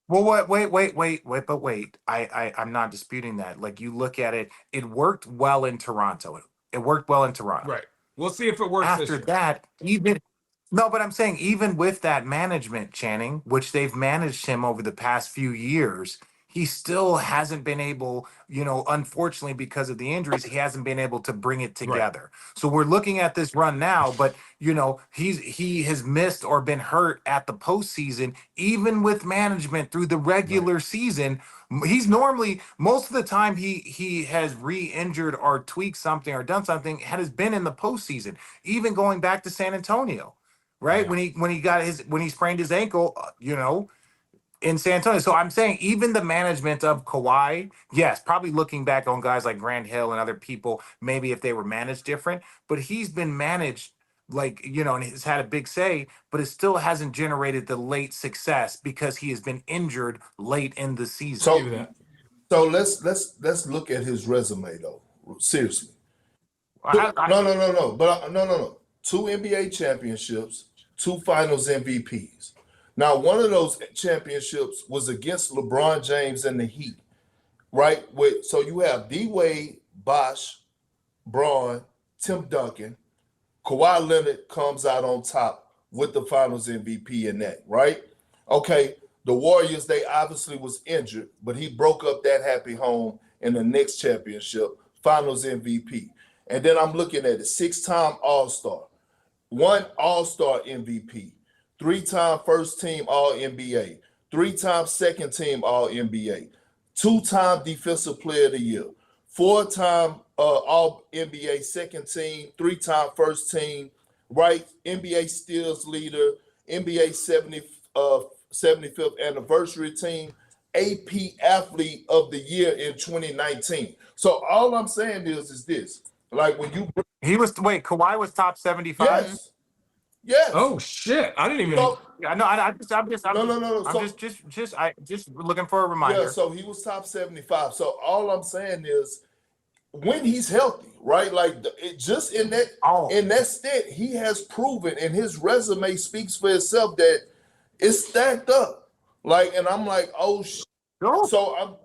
Well, wait. I'm not disputing that. Like, you look at it, it worked well in Toronto. It worked well in Toronto. Right. We'll see if it works After that, but I'm saying even with that management, Channing, which they've managed him over the past few years, he still hasn't been able, unfortunately, because of the injuries, he hasn't been able to bring it together. Right. So we're looking at this run now, but he has missed or been hurt at the postseason, even with management through the regular season. He's normally, most of the time he has re-injured or tweaked something or done something, has been in the postseason, even going back to San Antonio, right? Yeah. When he sprained his ankle, in San Antonio. So I'm saying even the management of Kawhi, yes, probably looking back on guys like Grant Hill and other people, maybe if they were managed different, but he's been managed and he's had a big say, but it still hasn't generated the late success because he has been injured late in the season. So let's look at his resume though. Seriously. No. 2 NBA championships, 2 finals MVPs. Now, one of those championships was against LeBron James and the Heat, right? So you have D-Wade, Bosh, Braun, Tim Duncan. Kawhi Leonard comes out on top with the finals MVP in that, right? Okay, the Warriors, they obviously was injured, but he broke up that happy home in the Knicks championship, finals MVP. And then I'm looking at it, 6-time All-Star, 1 All-Star MVP, 3-time first team All-NBA, 3-time second team All-NBA, 2-time Defensive Player of the Year, 4-time All-NBA second team, 3-time first team, right? NBA steals leader, NBA 75th anniversary team, AP Athlete of the Year in 2019. So all I'm saying is this, like when you... Kawhi was top 75? Yes. Yes. Oh shit! I didn't even. So, I'm just looking for a reminder. Yeah. So he was top 75. So all I'm saying is, when he's healthy, right? Like just in that state, he has proven, and his resume speaks for itself that it's stacked up. Like, and I'm like, oh shit. No. So I'm.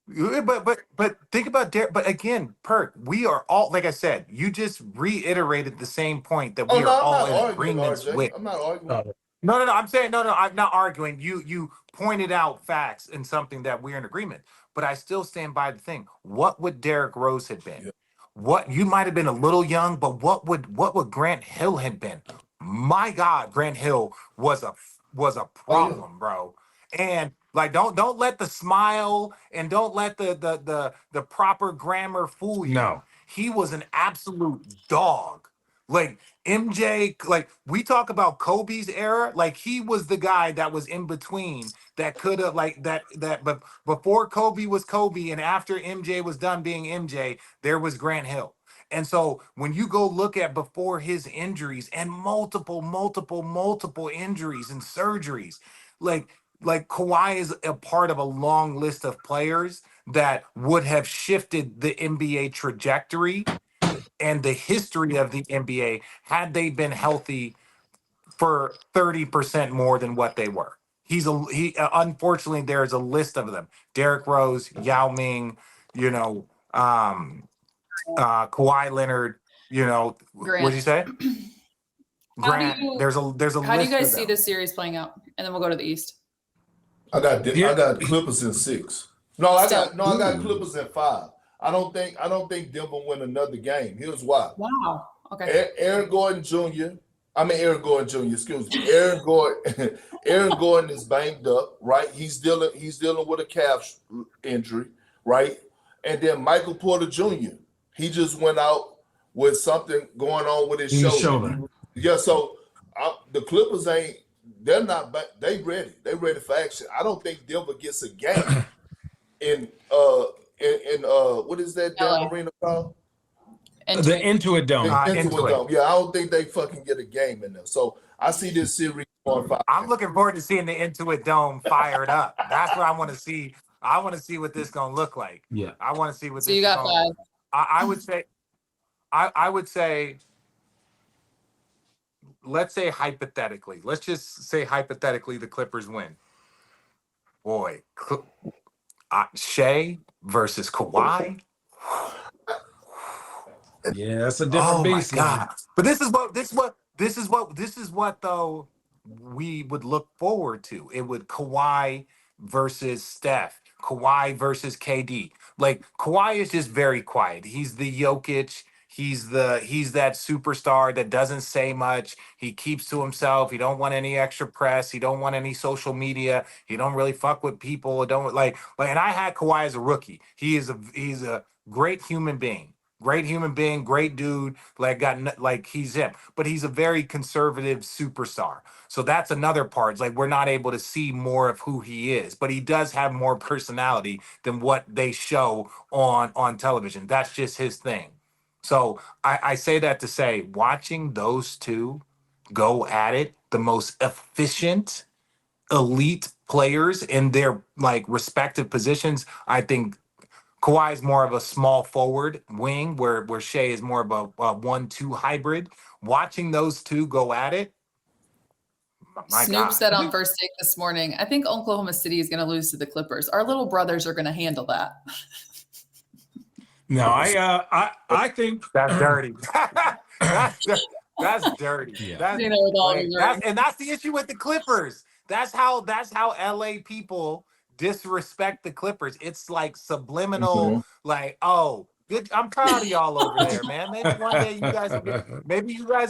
But think about Derek. But again, Perk, we are all, like I said, you just reiterated the same point that we are all in agreement with. I'm not arguing. No. I'm saying no. I'm not arguing. You pointed out facts and something that we're in agreement. But I still stand by the thing. What would Derrick Rose have been? Yeah. What, you might have been a little young, but what would Grant Hill have been? My God, Grant Hill was a problem, bro. And like, don't let the smile and don't let the proper grammar fool you. No. He was an absolute dog. Like MJ, like we talk about Kobe's era, like he was the guy that was in between that could have like but before Kobe was Kobe and after MJ was done being MJ, there was Grant Hill. And so when you go look at before his injuries and multiple injuries and surgeries, like Kawhi is a part of a long list of players that would have shifted the NBA trajectory and the history of the NBA had they been healthy for 30% more than what they were. Unfortunately, there's a list of them. Derrick Rose, Yao Ming, Kawhi Leonard, Grant. What'd you say? Grant. There's a list. How do you guys see this series playing out? And then we'll go to the East. I got Clippers in 6. I got Clippers in 5. I don't think Denver win another game. Here's why. Wow. Okay. Aaron Gordon, excuse me. Aaron Gordon is banged up, right? He's dealing with a calf injury, right? And then Michael Porter Jr. He just went out with something going on with his shoulder. Yeah, so the Clippers they're not back. They ready. They ready for action. I don't think Denver gets a game in what is that damn arena called? The Intuit Dome. Intuit Dome. Yeah, I don't think they fucking get a game in there. So I see this series on 5. I'm looking forward to seeing the Intuit Dome fired up. That's what I want to see. I want to see what this is gonna look like. Yeah. I want to see what so this you got 5. I would say let's say hypothetically. Let's just say hypothetically the Clippers win. Boy, Shea versus Kawhi. Yeah, that's a different beast. My God. But this is what though we would look forward to. It would Kawhi versus Steph, Kawhi versus KD. Like Kawhi is just very quiet. He's the Jokic. He's that superstar that doesn't say much. He keeps to himself. He don't want any extra press. He don't want any social media. He don't really fuck with people. And I had Kawhi as a rookie. He's a great human being. Great human being, great dude, he's him. But he's a very conservative superstar. So that's another part. It's like we're not able to see more of who he is. But he does have more personality than what they show on television. That's just his thing. So I say that to say, watching those two go at it, the most efficient, elite players in their respective positions, I think Kawhi is more of a small forward wing, where Shea is more of a 1-2 hybrid. Watching those two go at it, Snoop said on First Take this morning, I think Oklahoma City is going to lose to the Clippers. Our little brothers are going to handle that. No, I think that's dirty. That's dirty. Yeah. That's the issue with the Clippers. That's how LA people disrespect the Clippers. It's like subliminal, good. I'm proud of y'all over there, man. Maybe one day you guys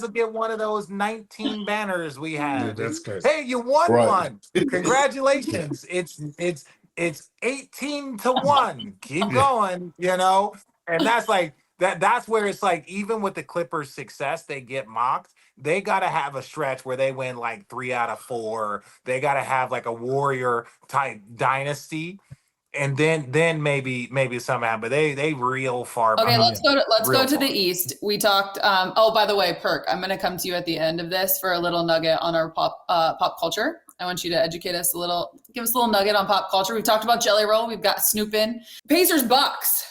will get one of those 19 banners we have. Dude, that's crazy. Hey, you won one. Congratulations. It's 18-1. Keep going, And that's that's where it's like, even with the Clippers' success, they get mocked. They got to have a stretch where they win 3 out of 4. They got to have a Warrior type dynasty. And then maybe something happen. But they real far. Okay, let's go to the East. We talked. By the way, Perk, I'm going to come to you at the end of this for a little nugget on our pop culture. I want you to educate us a little. Give us a little nugget on pop culture. We've talked about Jelly Roll. We've got Snoop in. Pacers Bucks.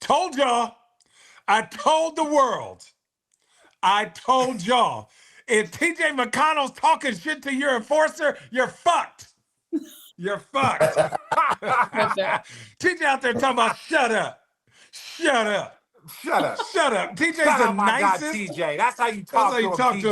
Told y'all. I told the world. I told y'all. If TJ McConnell's talking shit to your enforcer, you're fucked. You're fucked. TJ out there talking about shut up. Shut up. Shut up. Shut up. TJ's the nicest. God, TJ. That's how you talk to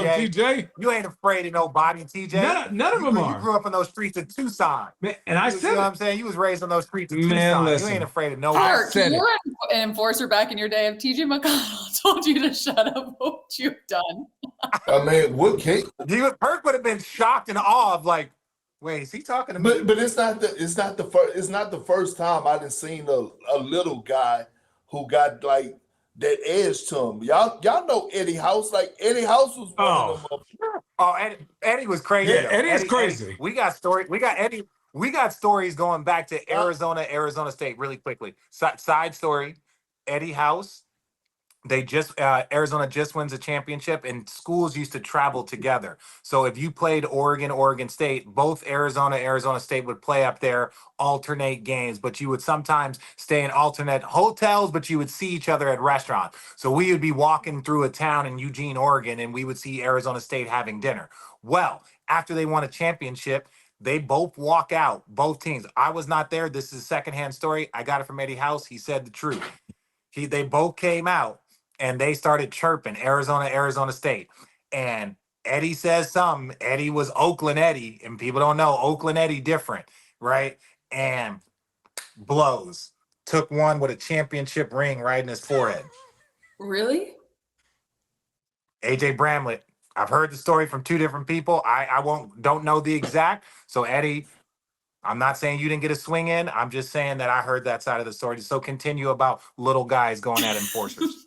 him, TJ. You ain't afraid of nobody, TJ. None of them are. You grew up in those streets of Tucson. Man, and I said, you know what I'm saying? You was raised on those streets of Tucson. Listen, you ain't afraid of nobody. Perk, you were an enforcer back in your day. If TJ McConnell told you to shut up, what would you have done? I mean, what case? Perk would have been shocked and awe of wait, is he talking to me? But it's not the first time I done seen a little guy who got that edge to him. Y'all know Eddie House. Like Eddie House was one of them. Oh, Eddie was crazy. Yeah, Eddie's crazy. Eddie, we got Eddie. We got stories going back to Arizona State really quickly. Side story: Eddie House. They just Arizona just wins a championship, and schools used to travel together. So if you played Oregon State, both Arizona State would play up there, alternate games, but you would sometimes stay in alternate hotels, but you would see each other at restaurants. So we would be walking through a town in Eugene, Oregon, and we would see Arizona State having dinner. Well, after they won a championship, they both walk out, both teams. I was not there. This is a secondhand story. I got it from Eddie House. He said the truth. They both came out. And they started chirping Arizona State. And Eddie says something. Eddie was Oakland Eddie. And people don't know Oakland Eddie different, right? And blows. Took one with a championship ring right in his forehead. Really? AJ Bramlett. I've heard the story from two different people. Don't know the exact. So Eddie, I'm not saying you didn't get a swing in. I'm just saying that I heard that side of the story. So continue about little guys going at enforcers.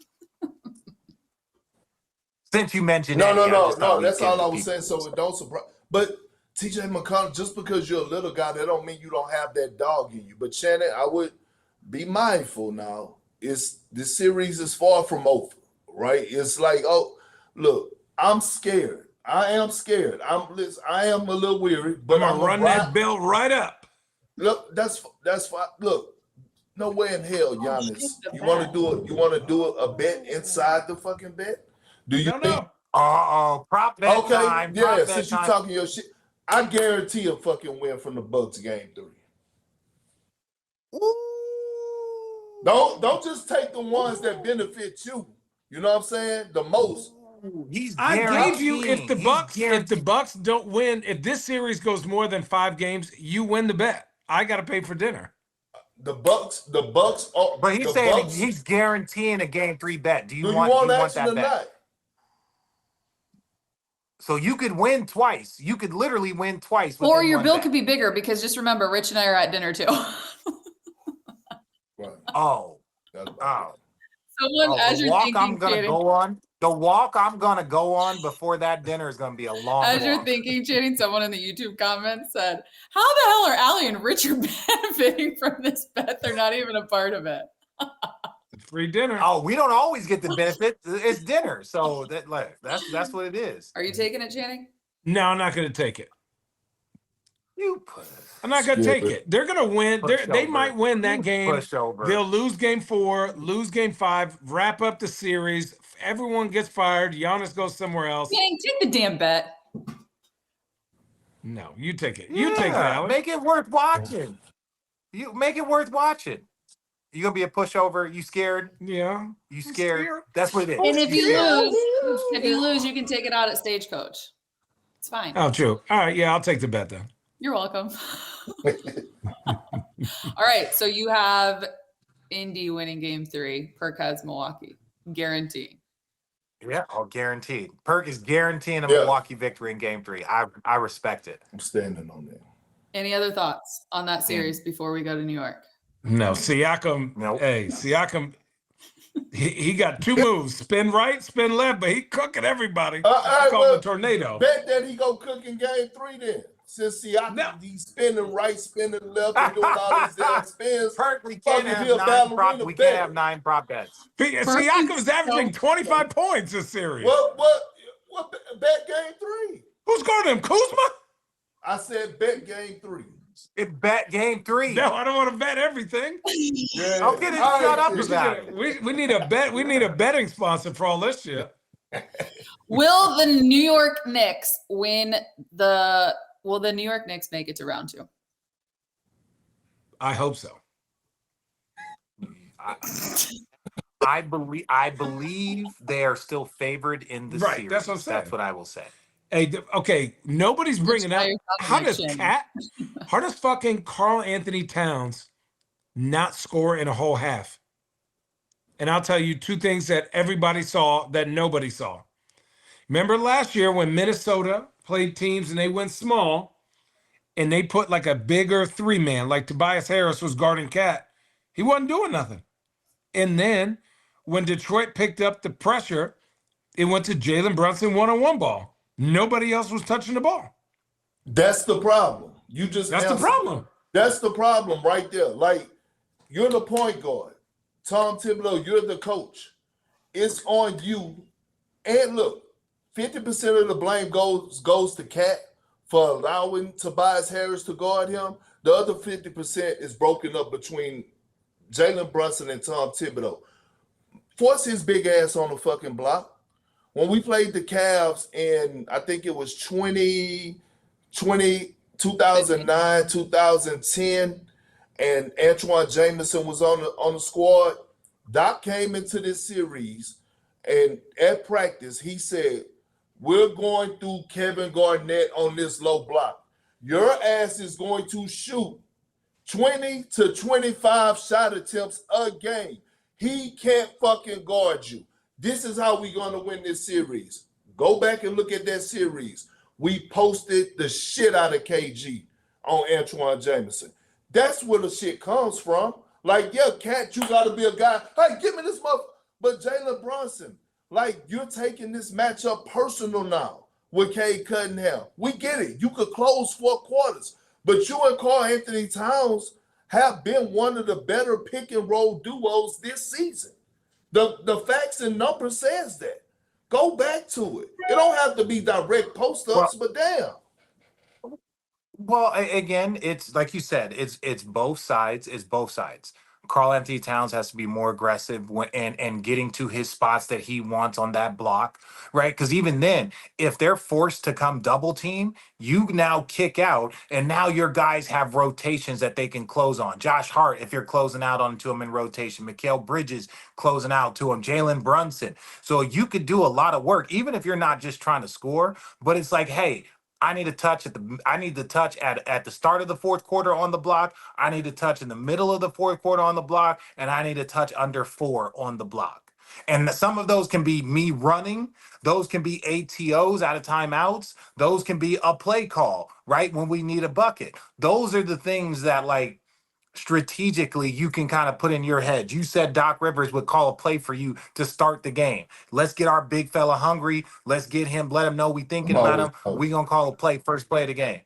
Since you mentioned no, that's all I was saying. So it don't surprise. But TJ McConnell, just because you're a little guy, that don't mean you don't have that dog in you. But Channing, I would be mindful now. This series is far from over, right? It's like, oh, look, I'm scared. I am scared. I am a little weary, but I'm gonna run that belt right up. Look, that's fine. Look, no way in hell, Giannis. You want to do a bet inside the fucking bet? Do you think? Prop bet time. Yeah, since you talking your shit, I guarantee a fucking win from the Bucks game 3. Ooh. Don't just take the ones that benefit you. You know what I'm saying? The most. I gave you if the Bucks don't win, if this series goes more than 5 games, you win the bet. I got to pay for dinner. The Bucks. But he's saying he's guaranteeing a game 3 bet. Do you want that bet? Not? So you could win twice. You could literally win twice. Or your bill could be bigger because just remember, Rich and I are at dinner too. Right. Oh. Someone, as you're thinking, the walk I'm gonna go on before that dinner is gonna be a long walk. As you're thinking, Channing, someone in the YouTube comments said, "How the hell are Allie and Richard benefiting from this bet? They're not even a part of it." Free dinner. Oh, we don't always get the benefit. It's dinner, so that's what it is. Are you taking it, Channing? No, I'm not going to take it. I'm not going to take it. They're going to win. They might win that game. They'll lose game 4, lose game 5, wrap up the series. Everyone gets fired. Giannis goes somewhere else. Channing, take the damn bet. No, you take it. You take it, Alex. Make it worth watching. You make it worth watching. You gonna be a pushover? You scared? Yeah. You scared? That's what it is. And if you lose, you can take it out at Stagecoach. It's fine. Oh, true. All right. Yeah, I'll take the bet then. You're welcome. All right. So you have Indy winning game 3. Perk has Milwaukee. Guarantee. Yeah, I'll guarantee. Perk is guaranteeing a Milwaukee victory in game 3. I respect it. I'm standing on that. Any other thoughts on that series before we go to New York? No, Siakam. Nope. Hey, Siakam. He got 2 moves: spin right, spin left, but he cooking everybody. I call him a tornado. Bet that he go cook in game 3 then. Since Siakam, he's spinning right, spinning left, and doing all these damn spins. Perk, we can't have 9 prop bets. Siakam is averaging 25 points this series. What bet game 3? Who's guarding him? Kuzma? I said bet game 3. It bet game 3. No, I don't want to bet everything. Yeah. Okay, then shut up about it. We need a bet. We need a betting sponsor for all this shit. Will the New York Knicks win the? Will the New York Knicks make it to round 2? I hope so. I believe they are still favored in the series. That's what I'm saying. That's what I will say. Hey, okay, nobody's bringing up how does fucking Karl Anthony Towns not score in a whole half? And I'll tell you 2 things that everybody saw that nobody saw. Remember last year when Minnesota played teams and they went small and they put like a bigger 3-man, like Tobias Harris was guarding Cat. He wasn't doing nothing. And then when Detroit picked up the pressure, it went to Jalen Brunson one-on-one ball. Nobody else was touching the ball. That's the problem. That's the problem. That's the problem right there. Like, you're the point guard. Tom Thibodeau, you're the coach. It's on you. And look, 50% of the blame goes to Cat for allowing Tobias Harris to guard him. The other 50% is broken up between Jalen Brunson and Tom Thibodeau. Force his big ass on the fucking block. When we played the Cavs in, I think it was 2009, 2010, and Antoine Jameson was on the squad, Doc came into this series, and at practice, he said, we're going through Kevin Garnett on this low block. Your ass is going to shoot 20 to 25 shot attempts a game. He can't fucking guard you. This is how we're going to win this series. Go back and look at that series. We posted the shit out of KG on Antoine Jameson. That's where the shit comes from. Like, yeah, Cat, you got to be a guy. Hey, give me this motherfucker. But Jalen Brunson, like, you're taking this matchup personal now with Cade Cunningham. We get it. You could close 4 quarters. But you and Karl Anthony Towns have been one of the better pick and roll duos this season. The facts and numbers says that. Go back to it. It don't have to be direct post-ups, but damn. Well, again, it's like you said, it's both sides. It's both sides. Karl Anthony Towns has to be more aggressive and getting to his spots that he wants on that block, right? Because even then, if they're forced to come double team, you now kick out, and now your guys have rotations that they can close on. Josh Hart, if you're closing out onto him in rotation, Mikal Bridges closing out to him, Jalen Brunson. So you could do a lot of work, even if you're not just trying to score, but it's like, hey, I need to touch at the start of the fourth quarter on the block. I need to touch in the middle of the fourth quarter on the block, and I need to touch under 4 on the block. And some of those can be me running. Those can be ATOs out of timeouts. Those can be a play call, right? When we need a bucket. Those are the things that, like, strategically you can kind of put in your head. You said Doc Rivers would call a play for you to start the game. Let's get our big fella hungry. Let's get him, let him know we thinking about him. We gonna call a play, first play of the game.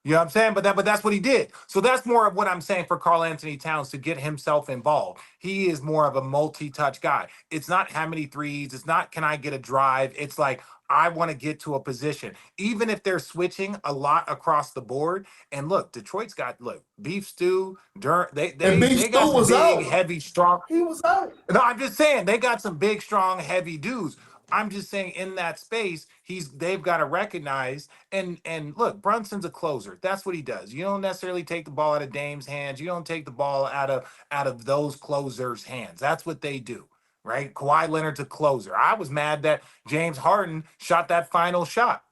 You know what I'm saying? But that's what he did. So that's more of what I'm saying for Karl Anthony Towns to get himself involved. He is more of a multi-touch guy. It's not how many threes. It's not can I get a drive. It's like I want to get to a position. Even if they're switching a lot across the board. And look, Detroit's got Beef Stew, they got some big, heavy, strong. He was out. No, I'm just saying they got some big, strong, heavy dudes. I'm just saying in that space, they've got to recognize and look, Brunson's a closer. That's what he does. You don't necessarily take the ball out of Dame's hands. You don't take the ball out of those closers' hands. That's what they do, right? Kawhi Leonard's a closer. I was mad that James Harden shot that final shot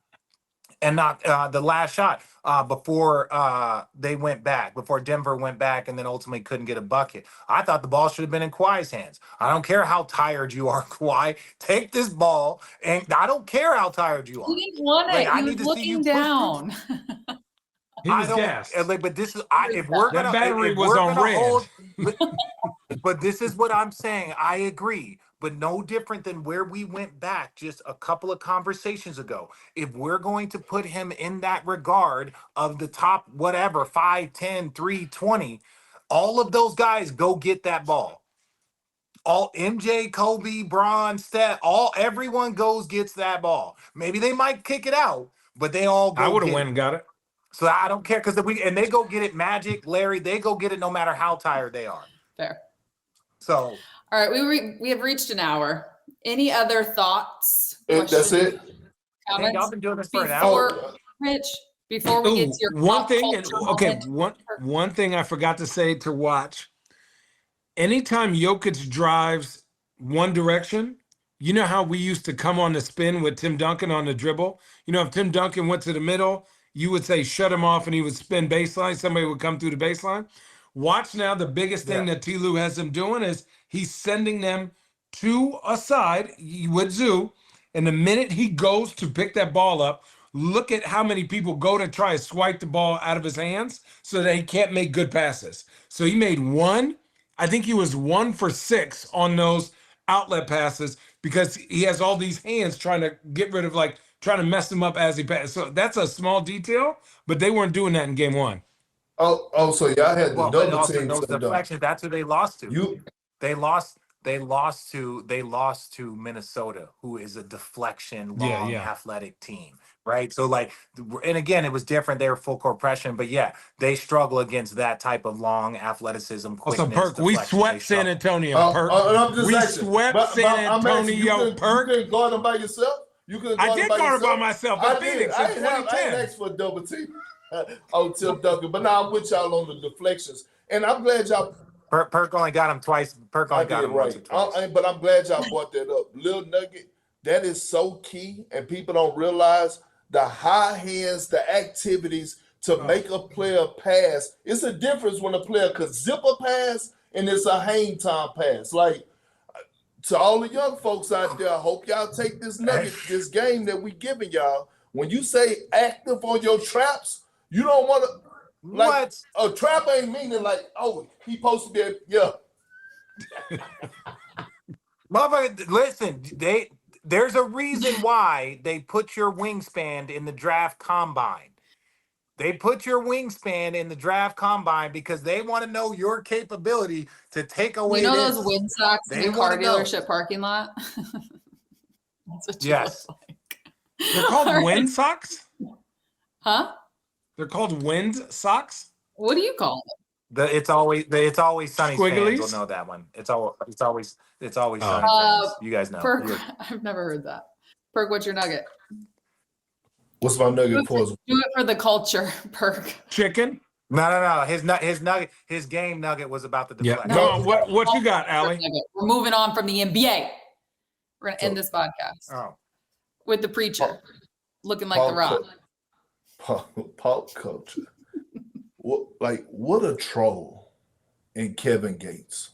and not the last shot before they went back, before Denver went back and then ultimately couldn't get a bucket. I thought the ball should have been in Kawhi's hands. I don't care how tired you are, Kawhi. Take this ball, and I don't care how tired you are. He didn't want it. He was looking down. He was gassed. But this is if we're gonna that battery was on red. But this is what I'm saying. I agree. But no different than where we went back just a couple of conversations ago. If we're going to put him in that regard of the top, whatever, 5, 10, 3, 20, all of those guys go get that ball. All MJ, Kobe, Bron, Steph, everyone gets that ball. Maybe they might kick it out, but they all go. I would have went and got it. So I don't care because they go get it. Magic, Larry, they go get it no matter how tired they are. Fair. So. All right, we have reached an hour. Any other thoughts? That's it. Comments? Y'all been doing this for an hour. Rich, before we get to your one thing I forgot to say to watch. Anytime Jokic drives one direction, you know how we used to come on the spin with Tim Duncan on the dribble? You know, if Tim Duncan went to the middle, you would say shut him off and he would spin baseline. Somebody would come through the baseline. Watch now, the biggest thing that T. Lue has him doing is he's sending them to a side with Zoo. And the minute he goes to pick that ball up, look at how many people go to try to swipe the ball out of his hands so that he can't make good passes. So he made one. I think he was 1 for 6 on those outlet passes because he has all these hands trying to get rid of, like, trying to mess him up as he passes. So that's a small detail, but they weren't doing that in game one. So y'all had the double also team. those deflections, that's who they lost to. They lost to Minnesota, who is a deflection, long, athletic team, right? So like, and again, it was different. They were full court pressure, but yeah, they struggle against that type of long athleticism, quickness. Also, Perk, we swept San Antonio. Perk, we swept San Antonio. Perk, you couldn't guard them by yourself. I did guard them by myself. I didn't ask for a double team. Tim Duncan, but now I'm with y'all on the deflections, and I'm glad y'all. Perk only got him twice. Perk only got him once or twice. But I'm glad y'all brought that up. Lil Nugget, that is so key, and people don't realize the high hands, the activities to make a player pass. It's a difference when a player could zip a pass and it's a hang time pass. Like, to all the young folks out there, I hope y'all take this nugget, this game that we giving y'all. When you say active on your traps, you don't want to. Like, a trap ain't meaning like, oh, he supposed to be Motherfucker, listen, there's a reason why they put your wingspan in the draft combine. They put your wingspan in the draft combine because they want to know your capability to take away. You know those wind socks in the car dealership parking lot? That's what you look like. They're called wind socks? Huh? They're called wind socks? What do you call them? It's always sunny. Squigglies? Fans will know that one. It's always sunny. Fans. You guys know. Perk, I've never heard that. Perk, what's your nugget? What's my nugget for? Do it for the culture, Perk. Chicken? No. His game nugget was about the deflect. Yeah. No, what you got, Allie? We're moving on from the NBA. We're gonna end this podcast with the preacher looking like The Rock. Pop culture. What a troll in Kevin Gates,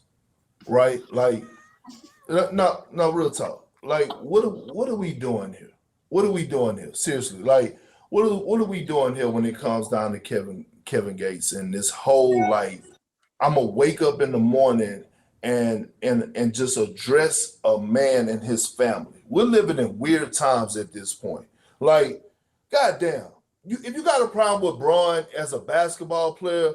right? Like, no, real talk. Like, what are we doing here? What are we doing here? Seriously, like, what are we doing here when it comes down to Kevin Gates and this whole, like, I'm gonna wake up in the morning and just address a man and his family. We're living in weird times at this point. Like, goddamn. If you got a problem with Bron as a basketball player,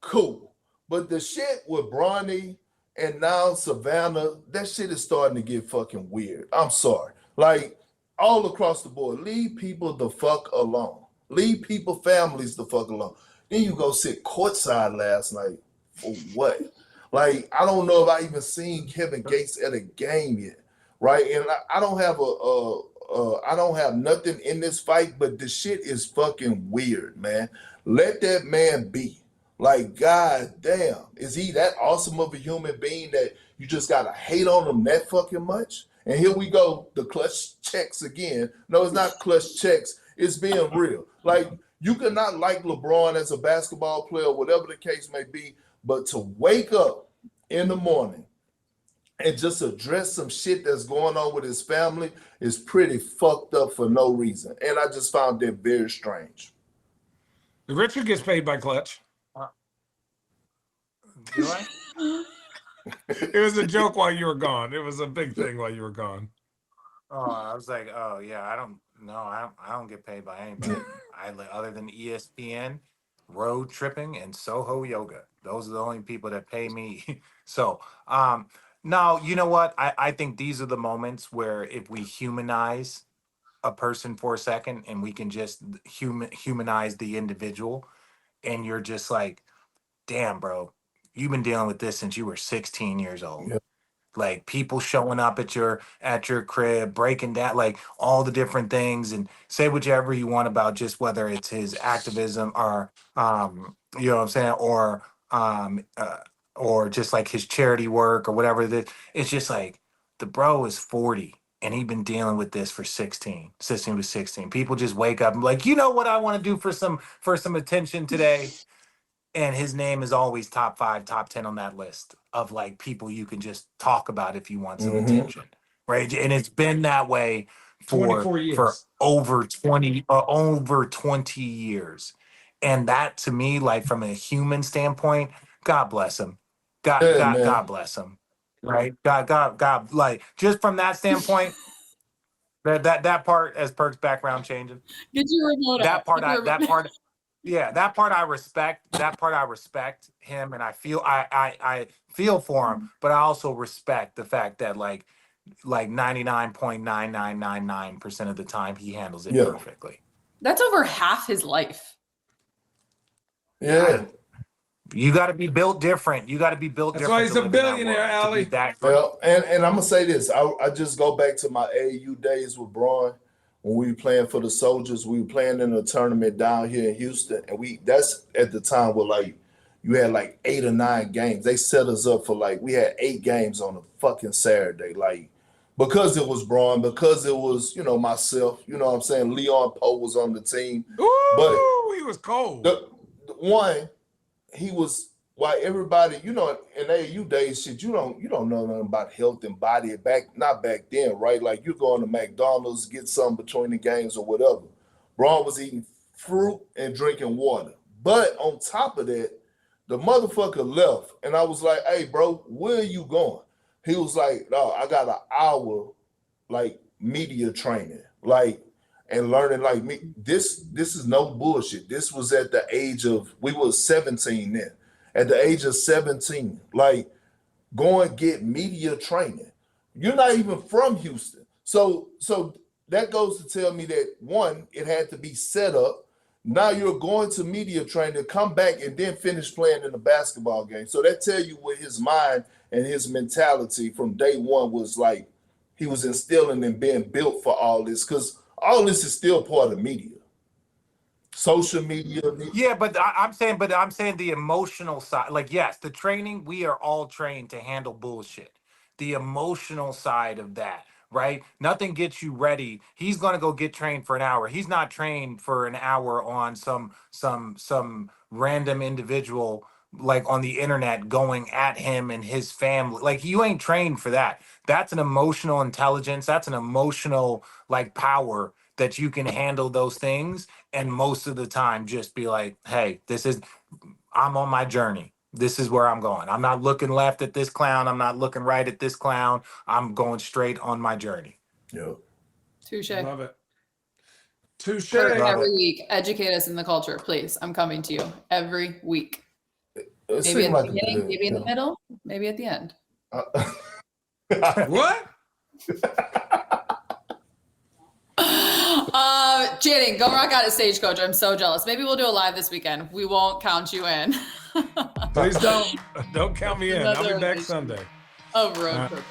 cool. But the shit with Bronny and now Savannah, that shit is starting to get fucking weird. I'm sorry. Like, all across the board, leave people the fuck alone. Leave people, families the fuck alone. Then you go sit courtside last night for what? Like, I don't know if I even seen Kevin Gates at a game yet, right? And I don't have I don't have nothing in this fight, but the shit is fucking weird, man. Let that man be. Like, god damn, is he that awesome of a human being that you just gotta hate on him that fucking much? And here we go, the clutch checks again. No, it's not clutch checks. It's being real. Like, you cannot like LeBron as a basketball player, whatever the case may be, but to wake up in the morning and just address some shit that's going on with his family is pretty fucked up for no reason. And I just found that very strange. Richard gets paid by clutch. Do I? It was a joke while you were gone. It was a big thing while you were gone. Oh, I was like, oh yeah, I don't get paid by anybody. Other than ESPN, Road Trippin, and Soho Yoga. Those are the only people that pay me. So, no, you know what? I think these are the moments where if we humanize a person for a second and we can just humanize the individual, and you're just like, damn, bro, you've been dealing with this since you were 16 years old. Yep. Like, people showing up at your crib, breaking down, like, all the different things, and say whichever you want about just whether it's his activism or, you know what I'm saying, or just like his charity work or whatever. It's just like, the bro is 40 and he's been dealing with this for 16 since he was 16. People just wake up and be like, you know what I want to do for some attention today? And his name is always top 5, top 10 on that list of like people you can just talk about if you want some attention, right? And it's been that way for over 20 years. And that, to me, like, from a human standpoint, God bless him. God bless him. right? God, like just from that standpoint, that part as Perk's background changing. Get your remote That out. part, that part I respect. That part I respect him, and I feel for him, but I also respect the fact that like 99.9999% of the time he handles it perfectly. That's over half his life. Yeah. You got to be built different. You got to be built That's different. That's why he's a billionaire, Allie. Well, and I'm gonna say this. I just go back to my AAU days with Braun when we were playing for the Soldiers. We were playing in a tournament down here in Houston, and that's at the time where like you had like 8 or 9 games. They set us up for like we had 8 games on a fucking Saturday, like because it was Braun, because it was myself. You know what I'm saying? Leon Poe was on the team, but he was cold. The one. He was why everybody, in AAU days, shit, you don't know nothing about health and body not back then, right? Like you're going to McDonald's, get something between the games or whatever. Braun was eating fruit and drinking water. But on top of that, the motherfucker left. And I was like, hey, bro, where are you going? He was like, no, I got an hour like media training. Like and learning like me, this is no bullshit. This was at the age of, we were 17 then. At the age of 17, like go and get media training. You're not even from Houston. So that goes to tell me that one, it had to be set up. Now you're going to media training, come back and then finish playing in the basketball game. So that tell you what his mind and his mentality from day one was like, he was instilling and being built for all this. Because all this is still part of media, social media. Yeah, but I'm saying the emotional side. Like, yes, the training, we are all trained to handle bullshit. The emotional side of that, right? Nothing gets you ready. He's gonna go get trained for an hour. He's not trained for an hour on some random individual like on the internet going at him and his family. Like you ain't trained for that. That's an emotional intelligence. That's an emotional like power that you can handle those things. And most of the time just be like, hey, I'm on my journey. This is where I'm going. I'm not looking left at this clown. I'm not looking right at this clown. I'm going straight on my journey. Yep. Touche. Love it. Touche. Every week, educate us in the culture, please. I'm coming to you every week. Maybe in the beginning, maybe in the middle, maybe at the end. What? Channing, go rock out at Stagecoach. I'm so jealous. Maybe we'll do a live this weekend. We won't count you in. Please don't count me in. I'll be back Sunday. Road Trippin.